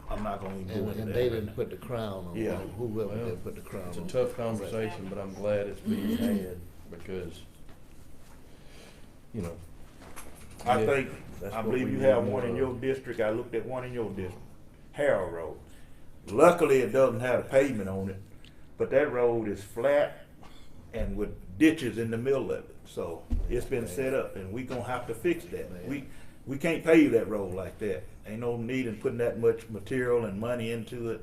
I'm not gonna even go into And that. they didn't put the crown on, Yeah. whoever Well, did put the crown It's a on. tough conversation, but I'm glad it's being had because, you know. I yeah, think, that's I what believe we you need have more one in of. your district, I looked at one in your district, Harold Road. Luckily, it doesn't have a pavement on it, but that road is flat and with ditches in the middle of it. So it's been set up and we gonna have to fix that. We can't pave that road like that. Ain't no need in putting that much material and money into it.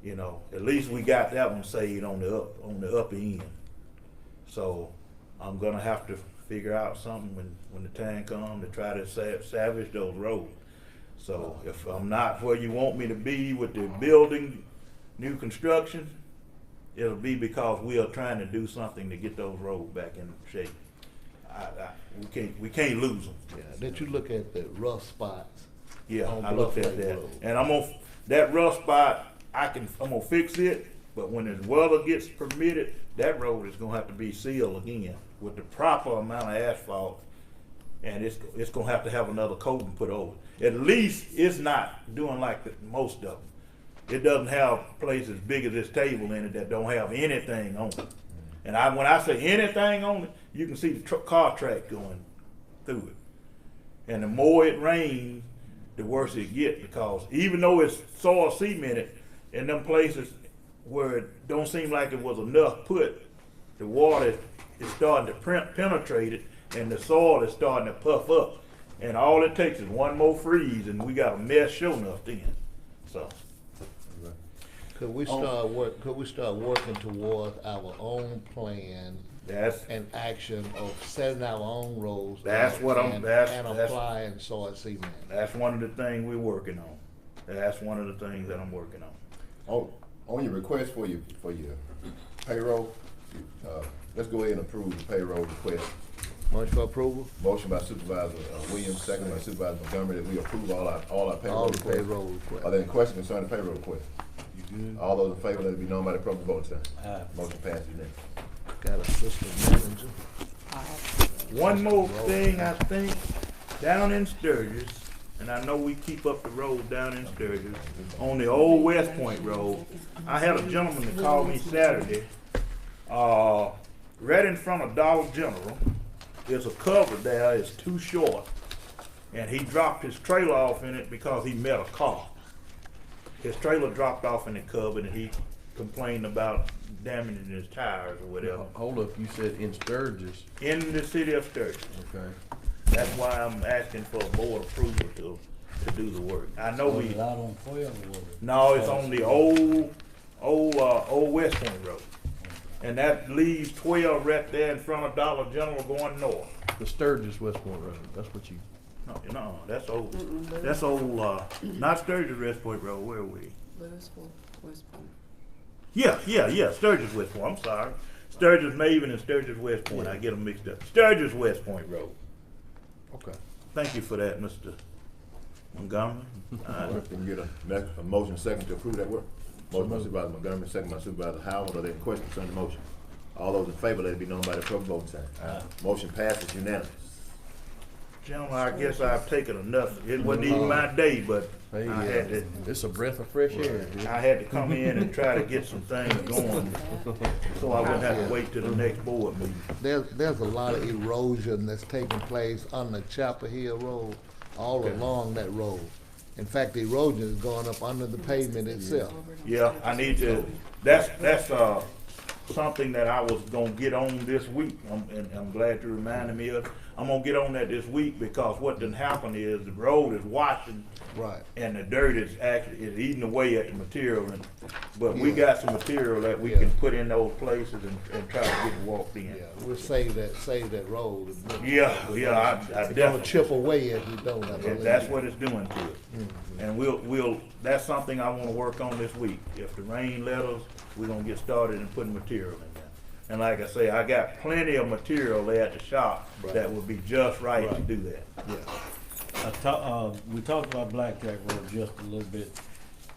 You know, at least we got that one saved on the upper end. So I'm gonna have to figure out something when the time comes to try to salvage those roads. So if I'm not where you want me to be with the building, new construction, it'll be because we are trying to do something to get those roads back in shape. We can't lose them. Yeah, did you look at the rough spots? Yeah, on I looked Bluff at Lake that, Road? and that rough spot, I'm gonna fix it, but when the weather gets permitted, that road is gonna have to be sealed again with the proper amount of asphalt, and it's gonna have to have another coating put over. At least it's not doing like most of them. It doesn't have a place as big as this table in it that don't have anything on it. And when I say anything on it, you can see the car track going through it. And the more it rains, the worse it gets, because even though it's soil cemented, in them places where it don't seem like it was enough put, the water is starting to penetrate it, and the soil is starting to puff up. And all it takes is one more freeze, and we got a mess sure enough then. So. Could we start working towards our own plan and action of setting our own roads? That's what I'm, and applying soil cement. That's one of the things we're working on. That's one of the things that I'm working on. On your request for your payroll, let's go ahead and approve the payroll request. Motion for approval? Motion by Supervisor Williams, second by Supervisor Montgomery, that we approve all our payroll requests. Payroll requests. Are there any questions concerning the payroll request? All those in favor, let it be known by the proper voting sign. Aye. Motion passes unanimously. Got assistant manager. One more thing, I think, down in Sturgis, and I know we keep up the road down in Sturgis, on the old West Point Road, I had a gentleman that called me Saturday, right in front of Dollar General. There's a cover there, it's too short, and he dropped his trailer off in it because he met a car. His trailer dropped off in the cover, and he complained about damaging his tires or whatever. Hold up, you said in Sturgis. In the city of Sturgis. Okay. That's why I'm asking for a board approval to do the work. I know we. Out on 12 or what? No, it's on the old West Point Road. And that leaves 12 right there in front of Dollar General going north. The Sturgis West Point Road, that's what you. No, that's old. That's old, not Sturgis West Point Road, where are we? West Point. Yeah, Sturgis West Point, I'm sorry. Sturgis Maven and Sturgis West Point, I get them mixed up. Sturgis West Point Road. Okay. Thank you for that, Mr. Montgomery. Can we get a motion second to approve that work? Motion by Supervisor Montgomery, second by Supervisor Howard. Are there any questions concerning the motion? All those in favor, let it be known by the proper voting sign. Motion passes unanimous. Gentlemen, I guess I've taken enough. It wasn't even my day, but Hey, I had to. It's a breath of fresh air. Dude. I had to come in and try to get some things going, so I wouldn't have to wait till the next board meeting. There's a lot of erosion that's taking place on the Chapel Hill Road, all along that road. In fact, the erosion is going up under the pavement itself. Yeah, I need to. That's something that I was gonna get on this week. And I'm glad you reminded me of. I'm gonna get on that this week because what done happened is the road is washing. Right. And the dirt is eating away at the material, but we got some material that we can put in those places and try to get it walked in. Yeah, we'll save that road. I It's gonna definitely. chip away if we don't. I And believe. that's what it's doing to it. And we'll, that's something I wanna work on this week. If the rain let us, we're gonna get started and putting material in there. And like I say, I got plenty of material there at the shop that would be just right to do that. Yeah. We talked about Blackjack Road just a little bit,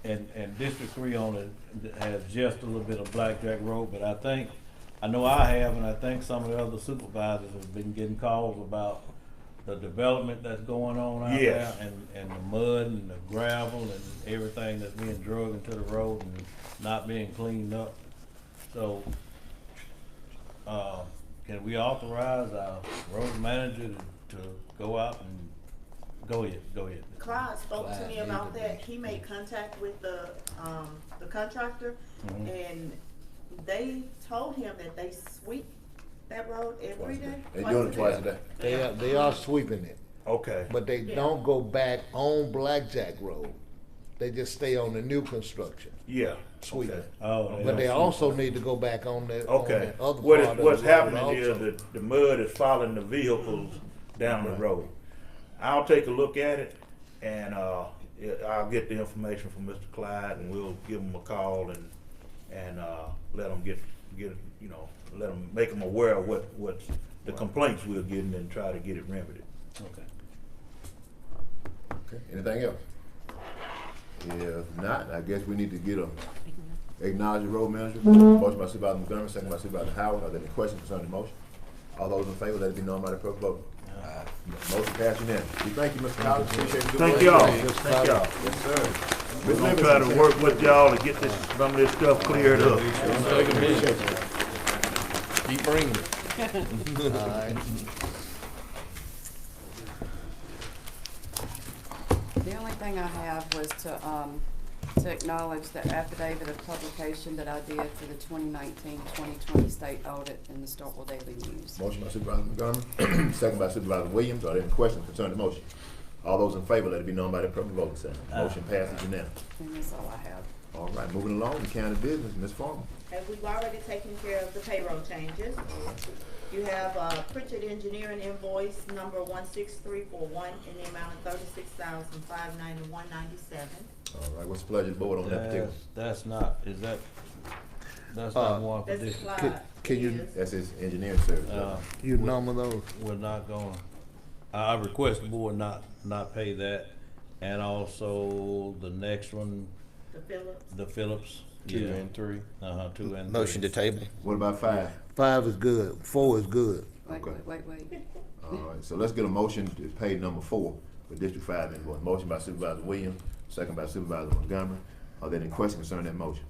and District 3 on it has just a little bit of Blackjack Road, but I know I have, and I think some of the other supervisors have been getting calls about the development that's going on out Yes. there, and the mud and the gravel and everything that's being drugged into the road and not being cleaned up. So, can we authorize our road manager to go out and, go ahead. Clyde spoke to me about that. He made contact with the contractor, and they told him that they sweep that road every day. They doing it twice a day. They are sweeping it, Okay. but they don't go back on Blackjack Road. They just stay on the new construction, Yeah. sweeping. Okay. Oh, But they also need to go back on the, on Okay. the other What part is, of the what's road happening is also. that the mud is following the vehicles down the road. I'll take a look at it, and I'll get the information from Mr. Clyde, and we'll give him a call and let them get you know, let them make them aware of what the complaints we're getting and try to get it remedied. Okay. Okay, anything else? If not, I guess we need to get acknowledge the road manager. Motion by Supervisor Montgomery, second by Supervisor Howard. Are there any questions concerning the motion? All those in favor, let it be known by the proper vote. Motion passed unanimously. We thank you, Mr. Collins. Appreciate the good Thank work. y'all. Yes, Thank y'all. Yes, sir. We're Ms. gonna Livingston, try to sir. work with y'all to get some of this stuff cleared up. Appreciate you. Keep bringing it. All right. The only thing I have was to acknowledge the affidavit of publication that I did for the 2019-2020 state audit in the Starkville Daily News. Motion by Supervisor Montgomery, second by Supervisor Williams. Are there any questions concerning the motion? All those in favor, let it be known by the proper voting sign. Motion passes unanimously. And that's all I have. All right, moving along, the county business, Ms. Farmer. And we've already taken care of the payroll changes. You have Pritchard Engineering invoice number 16341 in the amount of $36,591.97. All right, what's the pleasure of the board on that particular? That's not one for That's this. Clyde. Can you, That's his engineering service. you number those? We're not gonna, I request the board not pay that, and also the next one, The Phillips. the Phillips. 2 yeah. and 3. 2 and 3. Motion to table. What about 5? 5 is good, 4 is good. Wait, Okay. wait. All right, so let's get a motion to pay number 4 for District 5 invoice. Motion by Supervisor Williams, second by Supervisor Montgomery. Are there any questions concerning that motion?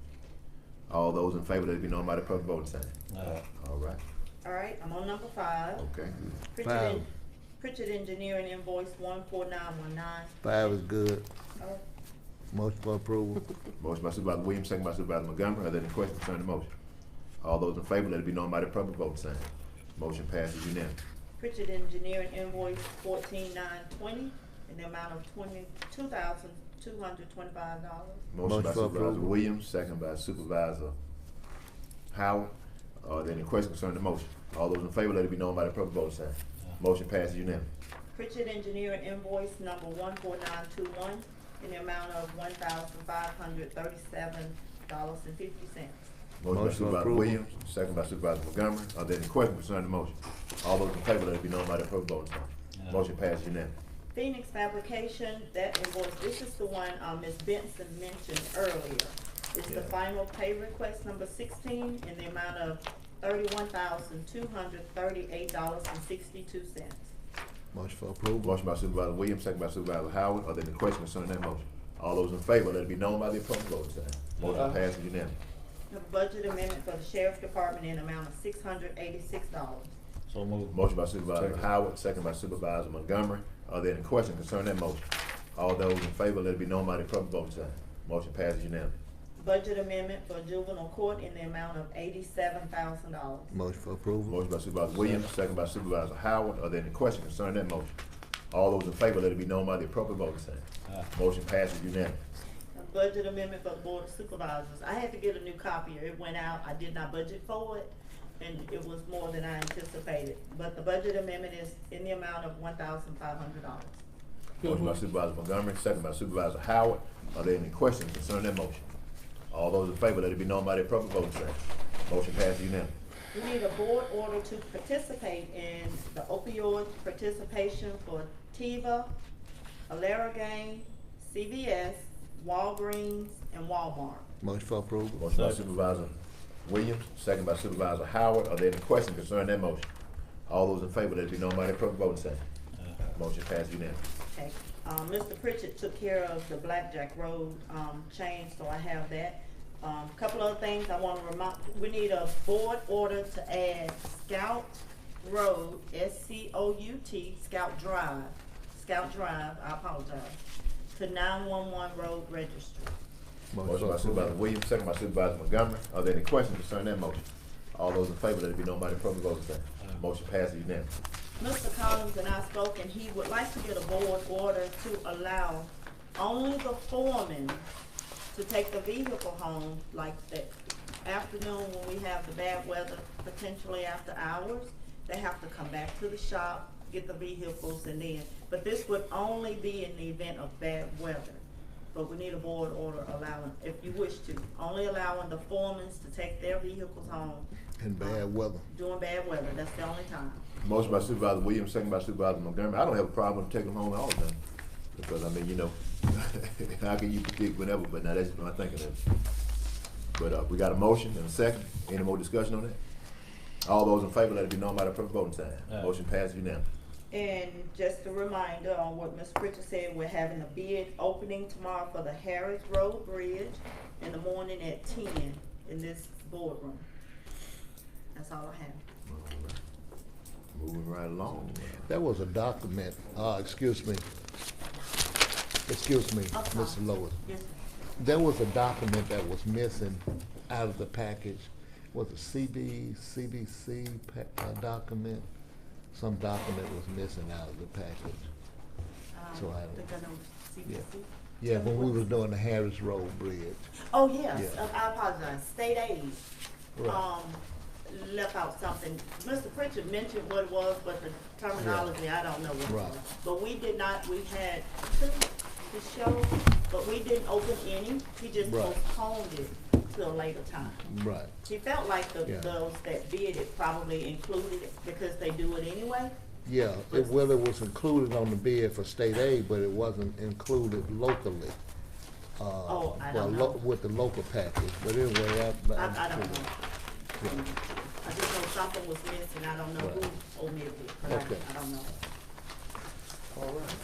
All those in favor, let it be known by the proper voting sign. All right, All right, I'm on number 5. okay. Pritchard Engineering invoice 14919. 5 is good. Motion for approval. Motion by Supervisor Williams, second by Supervisor Montgomery. Are there any questions concerning the motion? All those in favor, let it be known by the proper voting sign. Motion passes unanimously. Pritchard Engineering invoice 14920 in the amount of $22,225. Motion by for Supervisor approval. Williams, second by Supervisor Howard. Are there any questions concerning the motion? All those in favor, let it be known by the proper voting sign. Motion passes unanimously. Pritchard Engineering invoice number 14921 in the amount of $1,537.50. Motion by Supervisor approval. Williams, second by Supervisor Montgomery. Are there any questions concerning the motion? All those in favor, let it be known by the proper voting sign. Motion passes unanimously. Phoenix Fabrication, that invoice, this is the one Ms. Benson mentioned earlier. It's the final pay request number 16 in the amount of $31,238.62. Motion for approval. Motion by Supervisor Williams, second by Supervisor Howard. Are there any questions concerning that motion? All those in favor, let it be known by the appropriate voting sign. Motion passes unanimously. A budget amendment for the Sheriff's Department in the amount of $686. So moved. Motion by Supervisor Howard, second by Supervisor Montgomery. Are there any questions concerning that motion? All those in favor, let it be known by the appropriate voting sign. Motion passes unanimously. Budget amendment for juvenile court in the amount of $87,000. Motion for approval. Motion by Supervisor Williams, second by Supervisor Howard. Are there any questions concerning that motion? All those in favor, let it be known by the appropriate voting sign. Motion passes unanimously. A budget amendment for the Board of Supervisors. I had to get a new copier. It went out. I did not budget for it, and it was more than I anticipated. But the budget amendment is in the amount of $1,500. Motion by Supervisor Montgomery, second by Supervisor Howard. Are there any questions concerning that motion? All those in favor, let it be known by the appropriate voting sign. Motion passes unanimously. We need a board order to participate in the opioid participation for Teva, Allergan, CVS, Walgreens, and Walmart. Motion for approval. Motion by Supervisor Williams, second by Supervisor Howard. Are there any questions concerning that motion? All those in favor, let it be known by the appropriate voting sign. Motion passed unanimously. Okay, Mr. Pritchett took care of the Blackjack Road, change, so I have that. Couple other things I wanna remind, we need a board order to add Scout Road, S-C-O-U-T, Scout Drive, I apologize, to 911 road registry. Motion by Supervisor Williams, second by Supervisor Montgomery. Are there any questions concerning that motion? All those in favor, let it be known by the appropriate voting sign. Motion passes unanimously. Mr. Collins and I spoke, and he would like to get a board order to allow only the foreman to take the vehicle home, like that afternoon when we have the bad weather, potentially after hours. They have to come back to the shop, get the vehicles, and then, but this would only be in the event of bad weather. But we need a board order allowing, if you wish to, only allowing the foremen to take their vehicles home. In bad weather. During bad weather, that's the only time. Motion by Supervisor Williams, second by Supervisor Montgomery. I don't have a problem taking them home all the time. Because, I mean, you know, how can you predict whenever, but now that's my thinking of it. But, we got a motion and a second. Any more discussion on that? All those in favor, let it be known by the appropriate voting sign. Motion passes unanimously. And just a reminder on what Ms. Pritchard said, we're having a bid opening tomorrow for the Harris Road Bridge in the morning at 10 in this boardroom. That's all I have. Moving right along. There was a document, excuse me, Mr. Lois. Yes, sir. There was a document that was missing out of the package. Was a CBC document? Some document was missing out of the package. So I The gun yeah. CBC? Yeah, when we was doing the Harris Road Bridge. Oh, yes, Yeah. I apologize. State aid, Right. left out something. Mr. Pritchard mentioned what it was, but the terminology, I don't know what it Right. was. But we did not, we had two to show, but we didn't open any. He just Right. postponed it to a later time. Right. He felt like Yeah. those that bid it probably included it because they do it anyway. Yeah, it was included on the bid for state aid, but it wasn't included locally. Oh, I don't know. With the local package, but anyway, I don't know. I just know something was missing. I don't know who omitted it, but Okay. I don't know. All right.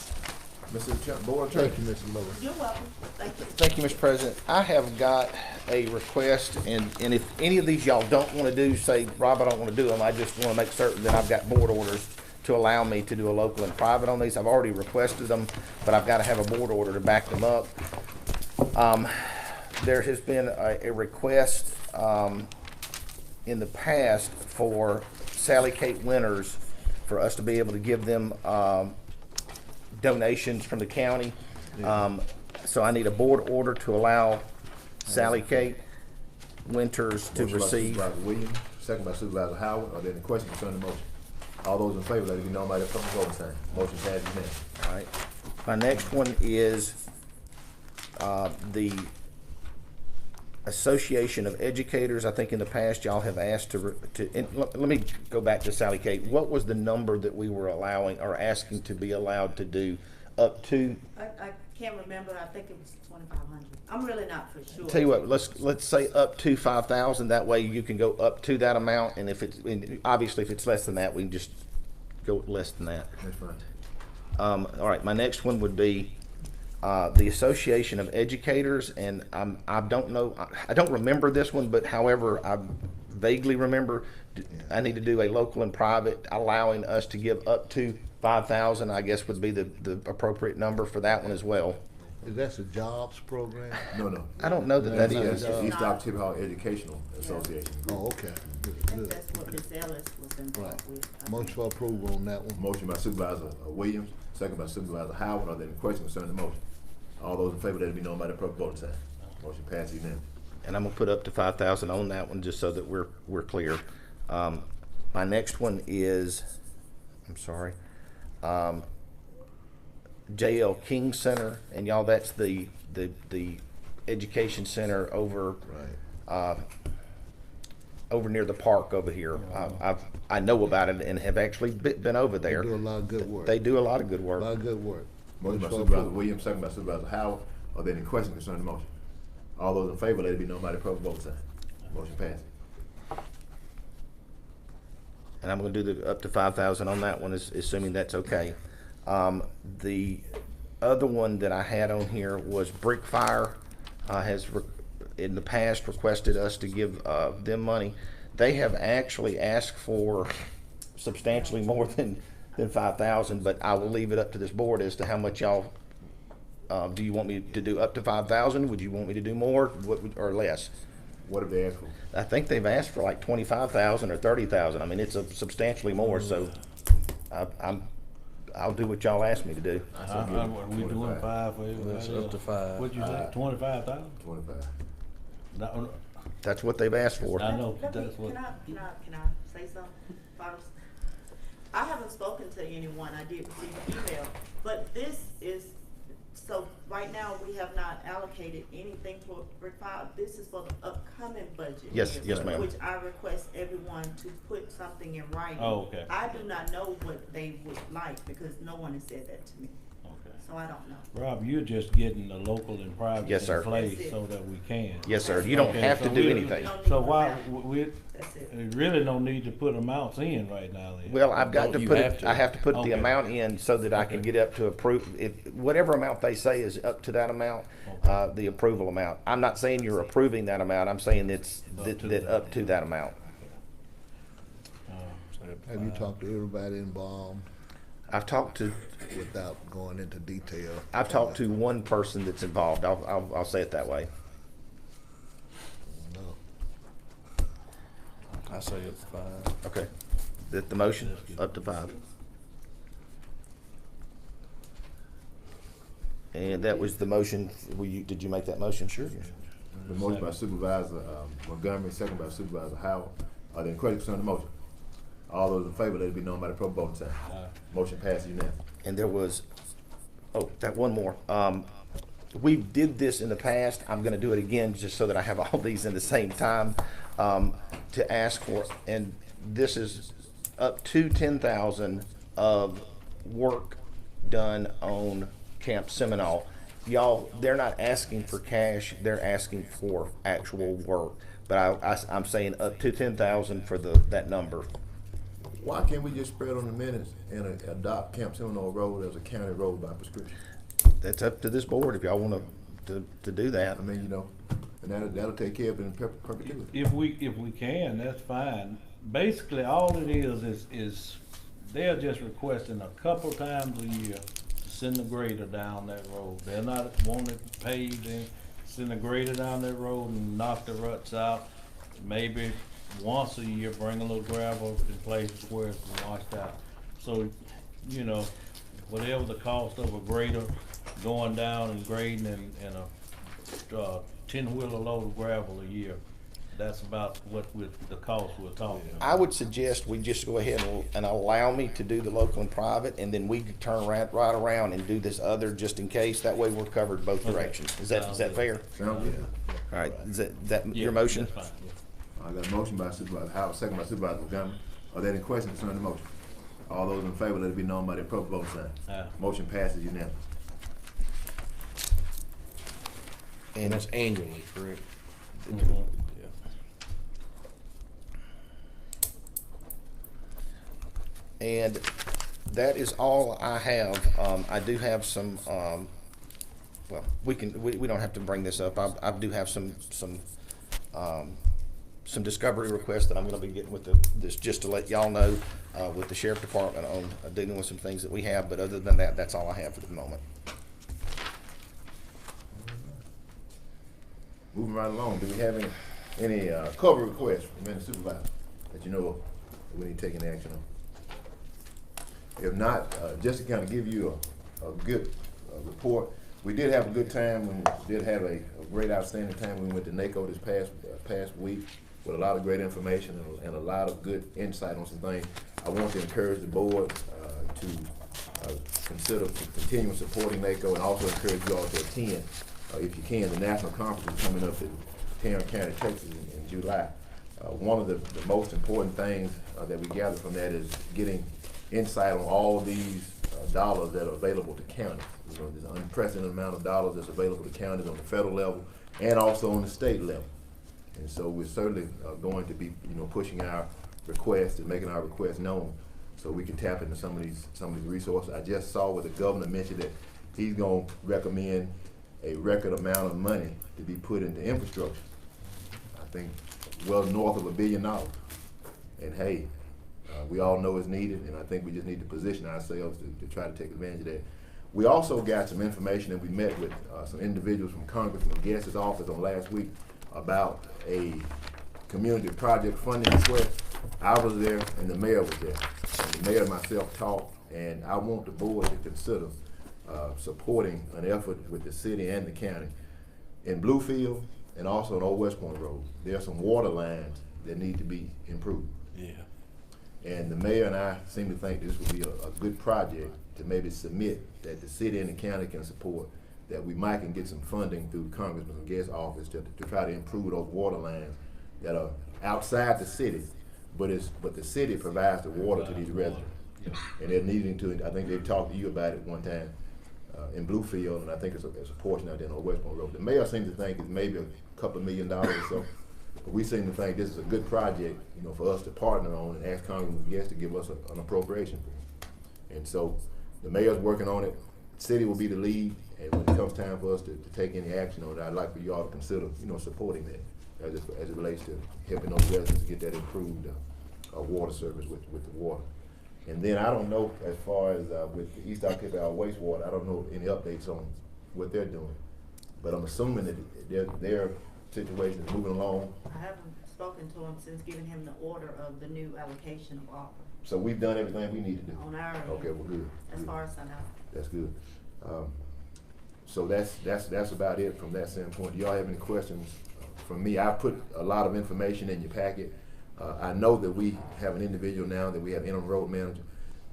Mr. Board Attorney. Thank you, Mr. Lois. You're welcome. Thank you. Thank you, Mr. President. I have got a request, and if any of these y'all don't want to do, say, Rob, I don't want to do them, I just want to make certain that I've got board orders to allow me to do a local and private on these. I've already requested them, but I've got to have a board order to back them up. There has been a request in the past for Sally Kate Winters, for us to be able to give them donations from the county. So I need a board order to allow Sally Kate Winters to Motion by receive. Supervisor Williams, second by Supervisor Howard. Are there any questions concerning the motion? All those in favor, let it be known by the appropriate voting sign. Motion passes unanimously. All right. My next one is the Association of Educators. I think in the past y'all have asked let me go back to Sally Kate. What was the number that we were allowing or asking to be allowed to do up to? I can't remember. I think it was 2,500. I'm really not for sure. Tell you what, let's say up to 5,000. That way you can go up to that amount, and obviously if it's less than that, we can just go less than that. That's fine. All right, my next one would be the Association of Educators, and I don't know, I don't remember this one, but however, I vaguely remember I need to do a local and private, allowing us to give up to 5,000. I guess would be the appropriate number for that one as well. Is that a jobs program? No. I don't know that It's is. East Octavia Hall Educational Association. Oh, okay. I think that's what Ms. Ellis was involved with. Motion for approval on that one. Motion by Supervisor Williams, second by Supervisor Howard. Are there any questions concerning the motion? All those in favor, let it be known by the appropriate voting sign. Motion passes unanimously. And I'm gonna put up to 5,000 on that one, just so that we're clear. My next one is, I'm sorry, J.L. King Center, and y'all, that's the education center over over near the park over here. I know about it and have actually been over there. They do a lot of good work. They do a lot of good A work. lot of good work. Motion by for Supervisor approval. Williams, second by Supervisor Howard. Are there any questions concerning the motion? All those in favor, let it be known by the appropriate voting sign. Motion passes. And I'm gonna do the up to 5,000 on that one, assuming that's okay. The other one that I had on here was Brickfire, in the past requested us to give them money. They have actually asked for substantially more than 5,000, but I will leave it up to this board as to how much y'all, do you want me to do up to 5,000? Would you want me to do more or less? What have they asked for? I think they've asked for like 25,000 or 30,000. I mean, it's substantially more, so I'll do what y'all ask me to do. Are we doing 5 for you? That's up to 5. What'd you say, 25,000? 25. No, That's what they've asked for. I know, Let me- that's what. Can I say something? Fathers? I haven't spoken to anyone, I did receive an email, but this is, so right now, we have not allocated anything for Brick Fire. This is for the upcoming budget. Yes, yes, ma'am. Which I request everyone to put something in writing. Oh, okay. I do not know what they would like, because no one has said that to me, Okay. so I don't know. Rob, you're just getting the local and private Yes, sir. in place That's it. so that we can. Yes, sir. You don't Okay, have to so do we- anything. So why, we That's it. really don't need to put amounts in right now then? Well, I've got to You put have it, to. I have to put the Okay. amount in so that I can get up to approve, whatever amount they say is up to that amount, the approval amount. I'm not saying you're approving that amount, I'm saying it's, up to that amount. Have you talked to everybody involved I've talked to, without going into detail? I've talked to one person that's involved, I'll say it that way. No. I say up to 5. Okay. The motion, up to 5. And that was the motion, did you make that motion? Sure. The motion by Supervisor Montgomery, second by Supervisor Howard. Are there any questions on the motion? All those in favor, let it be known by the proper voting sign. Motion passes unanimously. And there was, that one more. We did this in the past. I'm gonna do it again just so that I have all these in the same time, to ask for, and this is up to 10,000 of work done on Camp Seminole. Y'all, they're not asking for cash, they're asking for actual work. But I'm saying up to 10,000 for that number. Why can't we just spread on the minutes and adopt Camp Seminole Road as a county road by prescription? That's up to this board if y'all wanna to do that. I mean, you know, and that'll take care of it in perpetuity. If we can, that's fine. Basically, all it is they're just requesting a couple times a year to send the grader down that road. They're not wanting it paved, then send the grader down that road and knock the ruts out. Maybe once a year, bring a little gravel in places where it's washed out. So, you know, whatever the cost of a grader going down and grading and a 10-wheeler load of gravel a year, that's about the cost we're talking about. I would suggest we just go ahead and allow me to do the local and private, and then we can turn right around and do this other just in case. That way we're covered both directions. Is that fair? Sound good? All right, is that Yeah, your motion? that's fine, yeah. I got a motion by Supervisor Howard, second by Supervisor Montgomery. Are there any questions concerning the motion? All those in favor, let it be known by the appropriate voting sign. Aye. Motion passes unanimously. And that's annually, correct? Mhm. Yeah. And that is all I have. I do have some, well, we don't have to bring this up. I do have some discovery requests that I'm gonna be getting with this, just to let y'all know, with the sheriff department on dealing with some things that we have, but other than that, that's all I have for the moment. Moving right along, do we have any cover requests from any supervisor that you know of that we need to take any action on? If not, just to kind of give you a good report, we did have a good time, we did have a great outstanding time when we went to NACO this past week with a lot of great information and a lot of good insight on some things. I want to encourage the board to consider continuing supporting NACO, and also encourage you all to attend, if you can. The national conference is coming up in Tarrant County, Texas in July. One of the most important things that we gather from that is getting insight on all of these dollars that are available to counties. You know, there's an unprecedented amount of dollars that's available to counties on the federal level and also on the state level. And so we're certainly going to be, pushing our requests and making our requests known so we can tap into some of these resources. I just saw where the governor mentioned that he's gonna recommend a record amount of money to be put into infrastructure. I think well north of $1 billion. And hey, we all know it's needed, and I think we just need to position ourselves to try to take advantage of that. We also got some information, and we met with some individuals from Congressman Guest's office on last week about a community project funding request. I was there and the mayor was there. And the mayor and myself talked, and I want the board to consider supporting an effort with the city and the county. In Bluefield and also on Old West Point Road, there are some water lines that need to be improved. Yeah. And the mayor and I seem to think this would be a good project to maybe submit that the city and the county can support, that we might can get some funding through Congressman Guest's office to try to improve those water lines that are outside the city, but the city provides the water to these residents. And they're needing to, I think they've talked to you about it one time in Bluefield, and I think it's a portion out there on West Point Road. The mayor seems to think it's maybe a couple $1 million or so. But we seem to think this is a good project, for us to partner on and ask Congressman Guest to give us an appropriation for it. And so the mayor's working on it. The city will be the lead, and when it comes time for us to take any action on it, I'd like for you all to consider, supporting that as it relates to helping those residents get that improved water service with the water. And then I don't know, as far as with the East Occidental wastewater, I don't know any updates on what they're doing. But I'm assuming that their situation is moving along. I haven't spoken to him since giving him the order of the new allocation of ARPA. So we've done everything we need to do. On our end. Okay, well, good. As far as I know. That's good. So that's about it from that standpoint. Do y'all have any questions from me? I put a lot of information in your packet. I know that we have an individual now that we have interim road manager.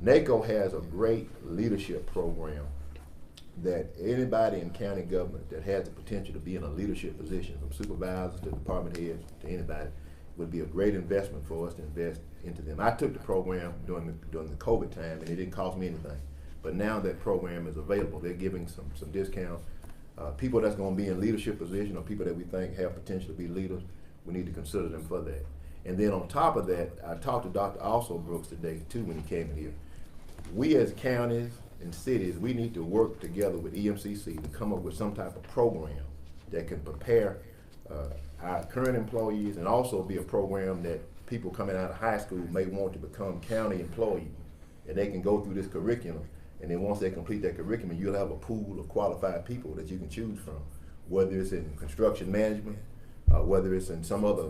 NACO has a great leadership program that anybody in county government that has the potential to be in a leadership position, from supervisors to department heads to anybody, would be a great investment for us to invest into them. I took the program during the COVID time, and it didn't cost me anything. But now that program is available, they're giving some discounts. People that's going to be in leadership position, or people that we think have potential to be leaders, we need to consider them for that. And then on top of that, I talked to Dr. Also Brooks today too when he came in here. We as counties and cities, we need to work together with EMCC to come up with some type of program that can prepare our current employees, and also be a program that people coming out of high school may want to become county employees, and they can go through this curriculum. And then once they complete that curriculum, you'll have a pool of qualified people that you can choose from, whether it's in construction management, whether it's in some other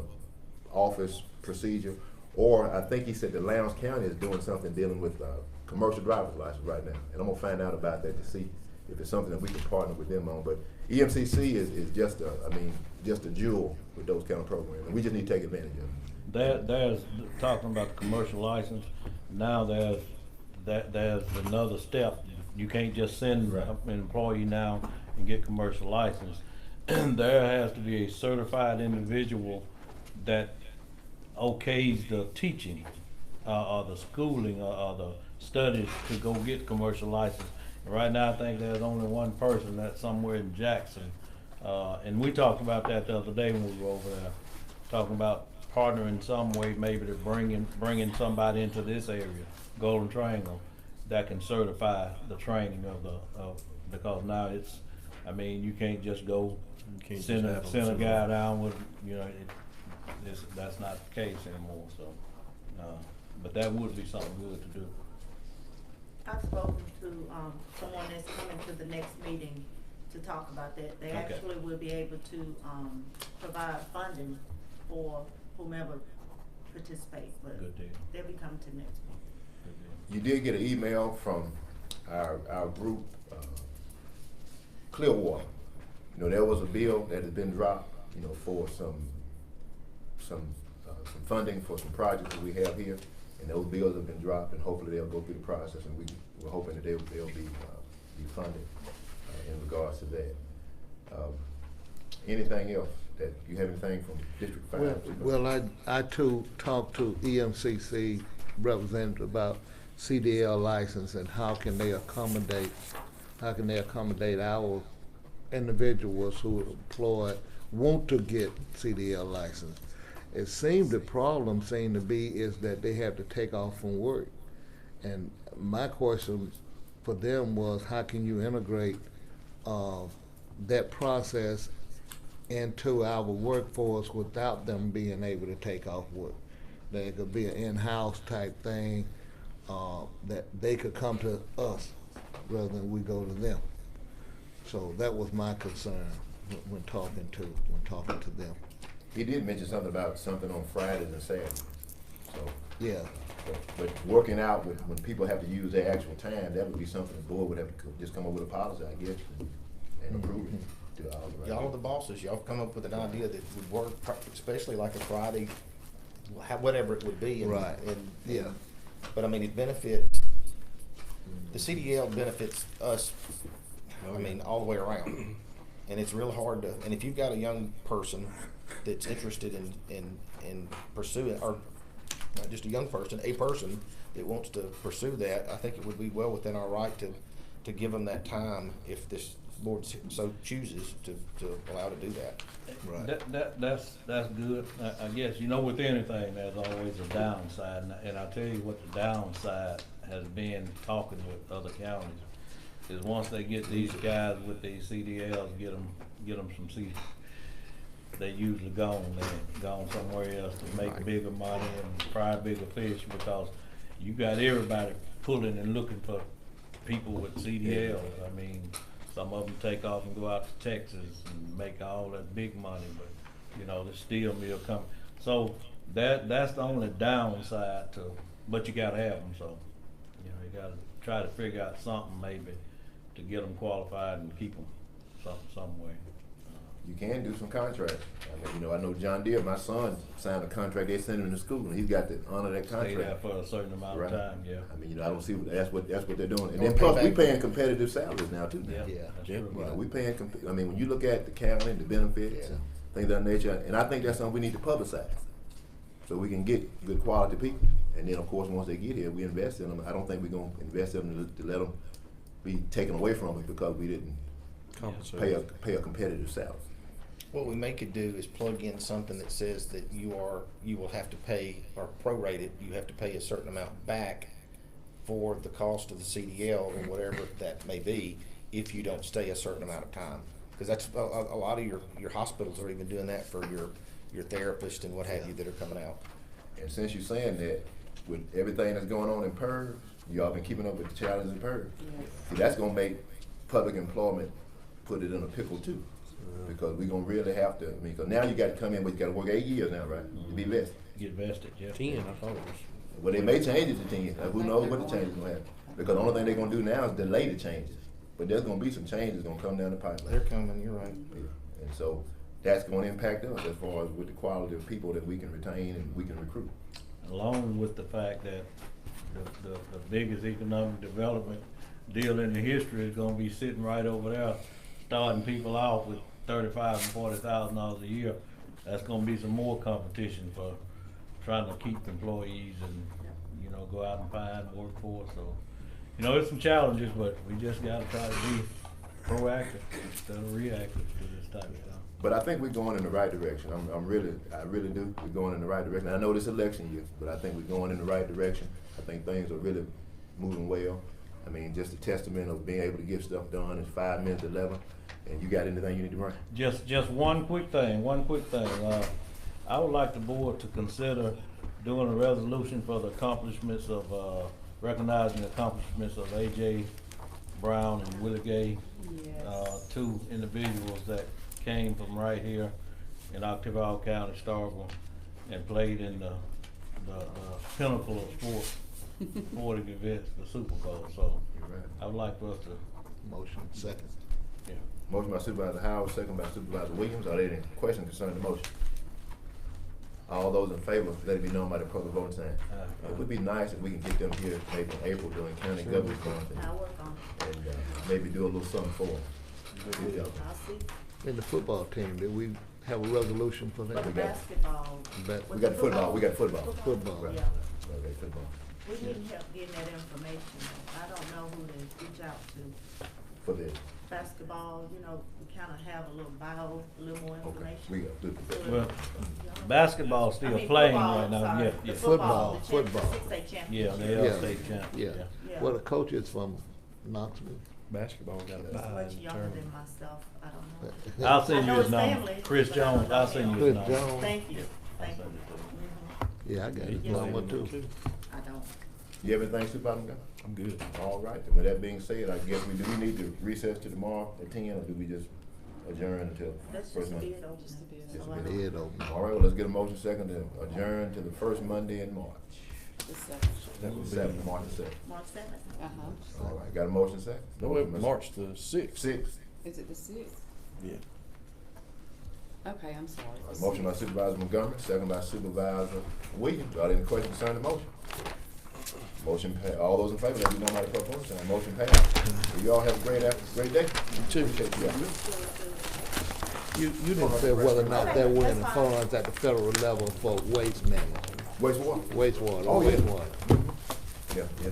office procedure, or I think he said that Lowndes County is doing something dealing with commercial driver's license right now. And I'm gonna find out about that to see if it's something that we can partner with them on. But EMCC is just a jewel with those kind of programs, and we just need to take advantage of it. There's talking about the commercial license. Now there's another step. You can't just send an employee now and get commercial license. There has to be a certified individual that okays the teaching or the schooling or the studies to go get commercial license. Right now, I think there's only one person that's somewhere in Jackson. And we talked about that the other day when we were over there, talking about partnering some way, maybe to bringing somebody into this area, Golden Triangle, that can certify the training because now it's, you can't just go send a guy down with, that's not the case anymore. So, but that would be something good to do. I've spoken to someone that's coming to the next meeting to talk about that. They actually will be able to provide funding for whomever participates, but they'll be coming to the next meeting. You did get an email from our group, Clearwater. There was a bill that has been dropped, for some funding for some projects that we have here, and those bills have been dropped, and hopefully they'll go through the process, and we're hoping that they'll be funded in regards to that. Anything else that you have anything from District 5? Well, I too talked to EMCC representative about CDL license and how can they accommodate our individuals who are employed want to get CDL license. It seemed the problem seemed to be is that they have to take off from work, And my question for them was, how can you integrate that process into our workforce without them being able to take off work? That it could be an in-house type thing, that they could come to us rather than we go to them. So that was my concern when talking to them. He did mention something about something on Fridays and Saturdays, so. Yeah. But working out with, when people have to use their actual time, that would be something the board would have to just come up with a policy, I guess, and approve it to all the. Y'all are the bosses, y'all come up with an idea that would work, especially like a Friday, whatever it would be. And, Right. Yeah. But I mean, it benefits, the CDL benefits us, I mean, all the way around. And it's real hard to, and if you've got a young person that's interested in pursuing, or not just a young person, a person that wants to pursue that, I think it would be well within our right to give them that time if this board so chooses to allow to do that. Right. That's good. I guess, you know, with anything, there's always a downside, and I'll tell you what the downside has been talking with other counties, is once they get these guys with these CDLs, get them some CDLs, they usually gone somewhere else to make bigger money and fry bigger fish, because you got everybody pulling and looking for people with CDLs. I mean, some of them take off and go out to Texas and make all that big money, but you know, the steel mill coming. So that's the only downside to, but you gotta have them, so you know, you gotta try to figure out something maybe to get them qualified and keep them some way. You can do some contracts. I mean, you know, I know John Deere, my son signed a contract, they sent him to school, and he's got to honor that contract. Stay there for a certain amount of time, yeah. I mean, you know, I don't see, that's what they're doing. And then plus, we paying competitive salaries now too. Yeah, that's true. You know, we paying, I mean, when you look at the county, the benefits, and things of that nature, and I think that's something we need to publicize, so we can get good quality people. And then, of course, once they get here, we invest in them. I don't think we're gonna invest in them to let them be taken away from us because we didn't pay a competitive salary. What we may could do is plug in something that says that you will have to pay, or prorate it, you have to pay a certain amount back for the cost of the CDL or whatever that may be if you don't stay a certain amount of time. Because that's a lot of your hospitals are even doing that for your therapists and what have you that are coming out. And since you're saying that, with everything that's going on in PERS, y'all been keeping up with the challenges in PERS. Yes. See, that's gonna make public employment put it in a pickle too. Because we're gonna really have to, I mean, cause now you gotta come in, but you gotta work 8 years now, right? To be vested. Get vested, yeah. 10, I thought it was. Well, they may change it to 10, who knows what the change is gonna happen. Because the only thing they're gonna do now is delay the changes. But there's gonna be some changes gonna come down the pipeline. They're coming, you're right. Yeah. And so, that's gonna impact us as far as with the quality of people that we can retain and we can recruit. Along with the fact that the biggest economic development deal in the history is gonna be sitting right over there, starting people off with $35,000 and $40,000 a year. That's gonna be some more competition for trying to keep employees and, you know, go out and find workforce. So, you know, it's some challenges, but we just gotta try to be proactive instead of reactive to this type of stuff. But I think we're going in the right direction. I really do. We're going in the right direction. I know this election year, but I think we're going in the right direction. I think things are really moving well. I mean, just a testament of being able to get stuff done in 5 minutes, 11. And you got anything you need to bring? Just one quick thing. I would like the board to consider doing a resolution for the accomplishments of, recognizing the accomplishments of A.J. Brown and Willie Gay. Yes. Two individuals that came from right here in Octavia County, Starkville, and played in the pinnacle of sports, sporting events, the Super Bowl. So I would like for us to. Motion second. Yeah. Motion by Supervisor Howard, second by Supervisor Williams. Are there any questions concerning the motion? All those in favor, let it be known by the public voting sign. It would be nice if we can get them here maybe in April during county government conference. I'll work on it. And maybe do a little something for them. I'll see. In the football team, did we have a resolution for that? For the basketball. We got football. Football. Right. Yeah. Okay, football. We need help getting that information. I don't know who to reach out to. For this. basketball, you know, we kinda have a little bio, a little more Okay, information. we got to do that. Well, basketball's I still mean, playing football, right now, sorry. yeah, The yeah. football, the Football. 6A championship. Yeah, they are Yeah. state champ, Yeah. Yeah. Well, the coach is from Knoxville. Basketball got a He's bye much in younger tournament. than myself, I don't know. I'll send I you know his his number. family, Chris but I don't Jones, know I'll send you him. his Chris number. Jones. Thank you, I'll thank send you. it to you. Yeah, I got his Yes, number sir. too. I don't. You have anything, Supervisor Montgomery? I'm good. All right, and with that being said, I guess do we need to recess to tomorrow at 10, or do we just adjourn until Let's first just Monday? be it open. Just to be it Just open. a bit. Head open. All right, well, let's get a motion second to adjourn to the first Monday in March. The second. That would be Seventh, March the 7th. March 7th. Uh-huh. All right, got a motion second? No, wait, March the 6th. 6th. Is it the sixth? Yeah. Okay, I'm sorry. Motion by Supervisor Montgomery, second by Supervisor Williams. Are there any questions concerning the motion? Motion passed. All those in favor, let me know by the clerk vote sign. Motion passed. You all have a great day. You too. Appreciate you. You didn't say whether or not there were any funds at the federal level for waste management. Wastewater? Wastewater. Oh, yeah. Wastewater. Yeah, yeah.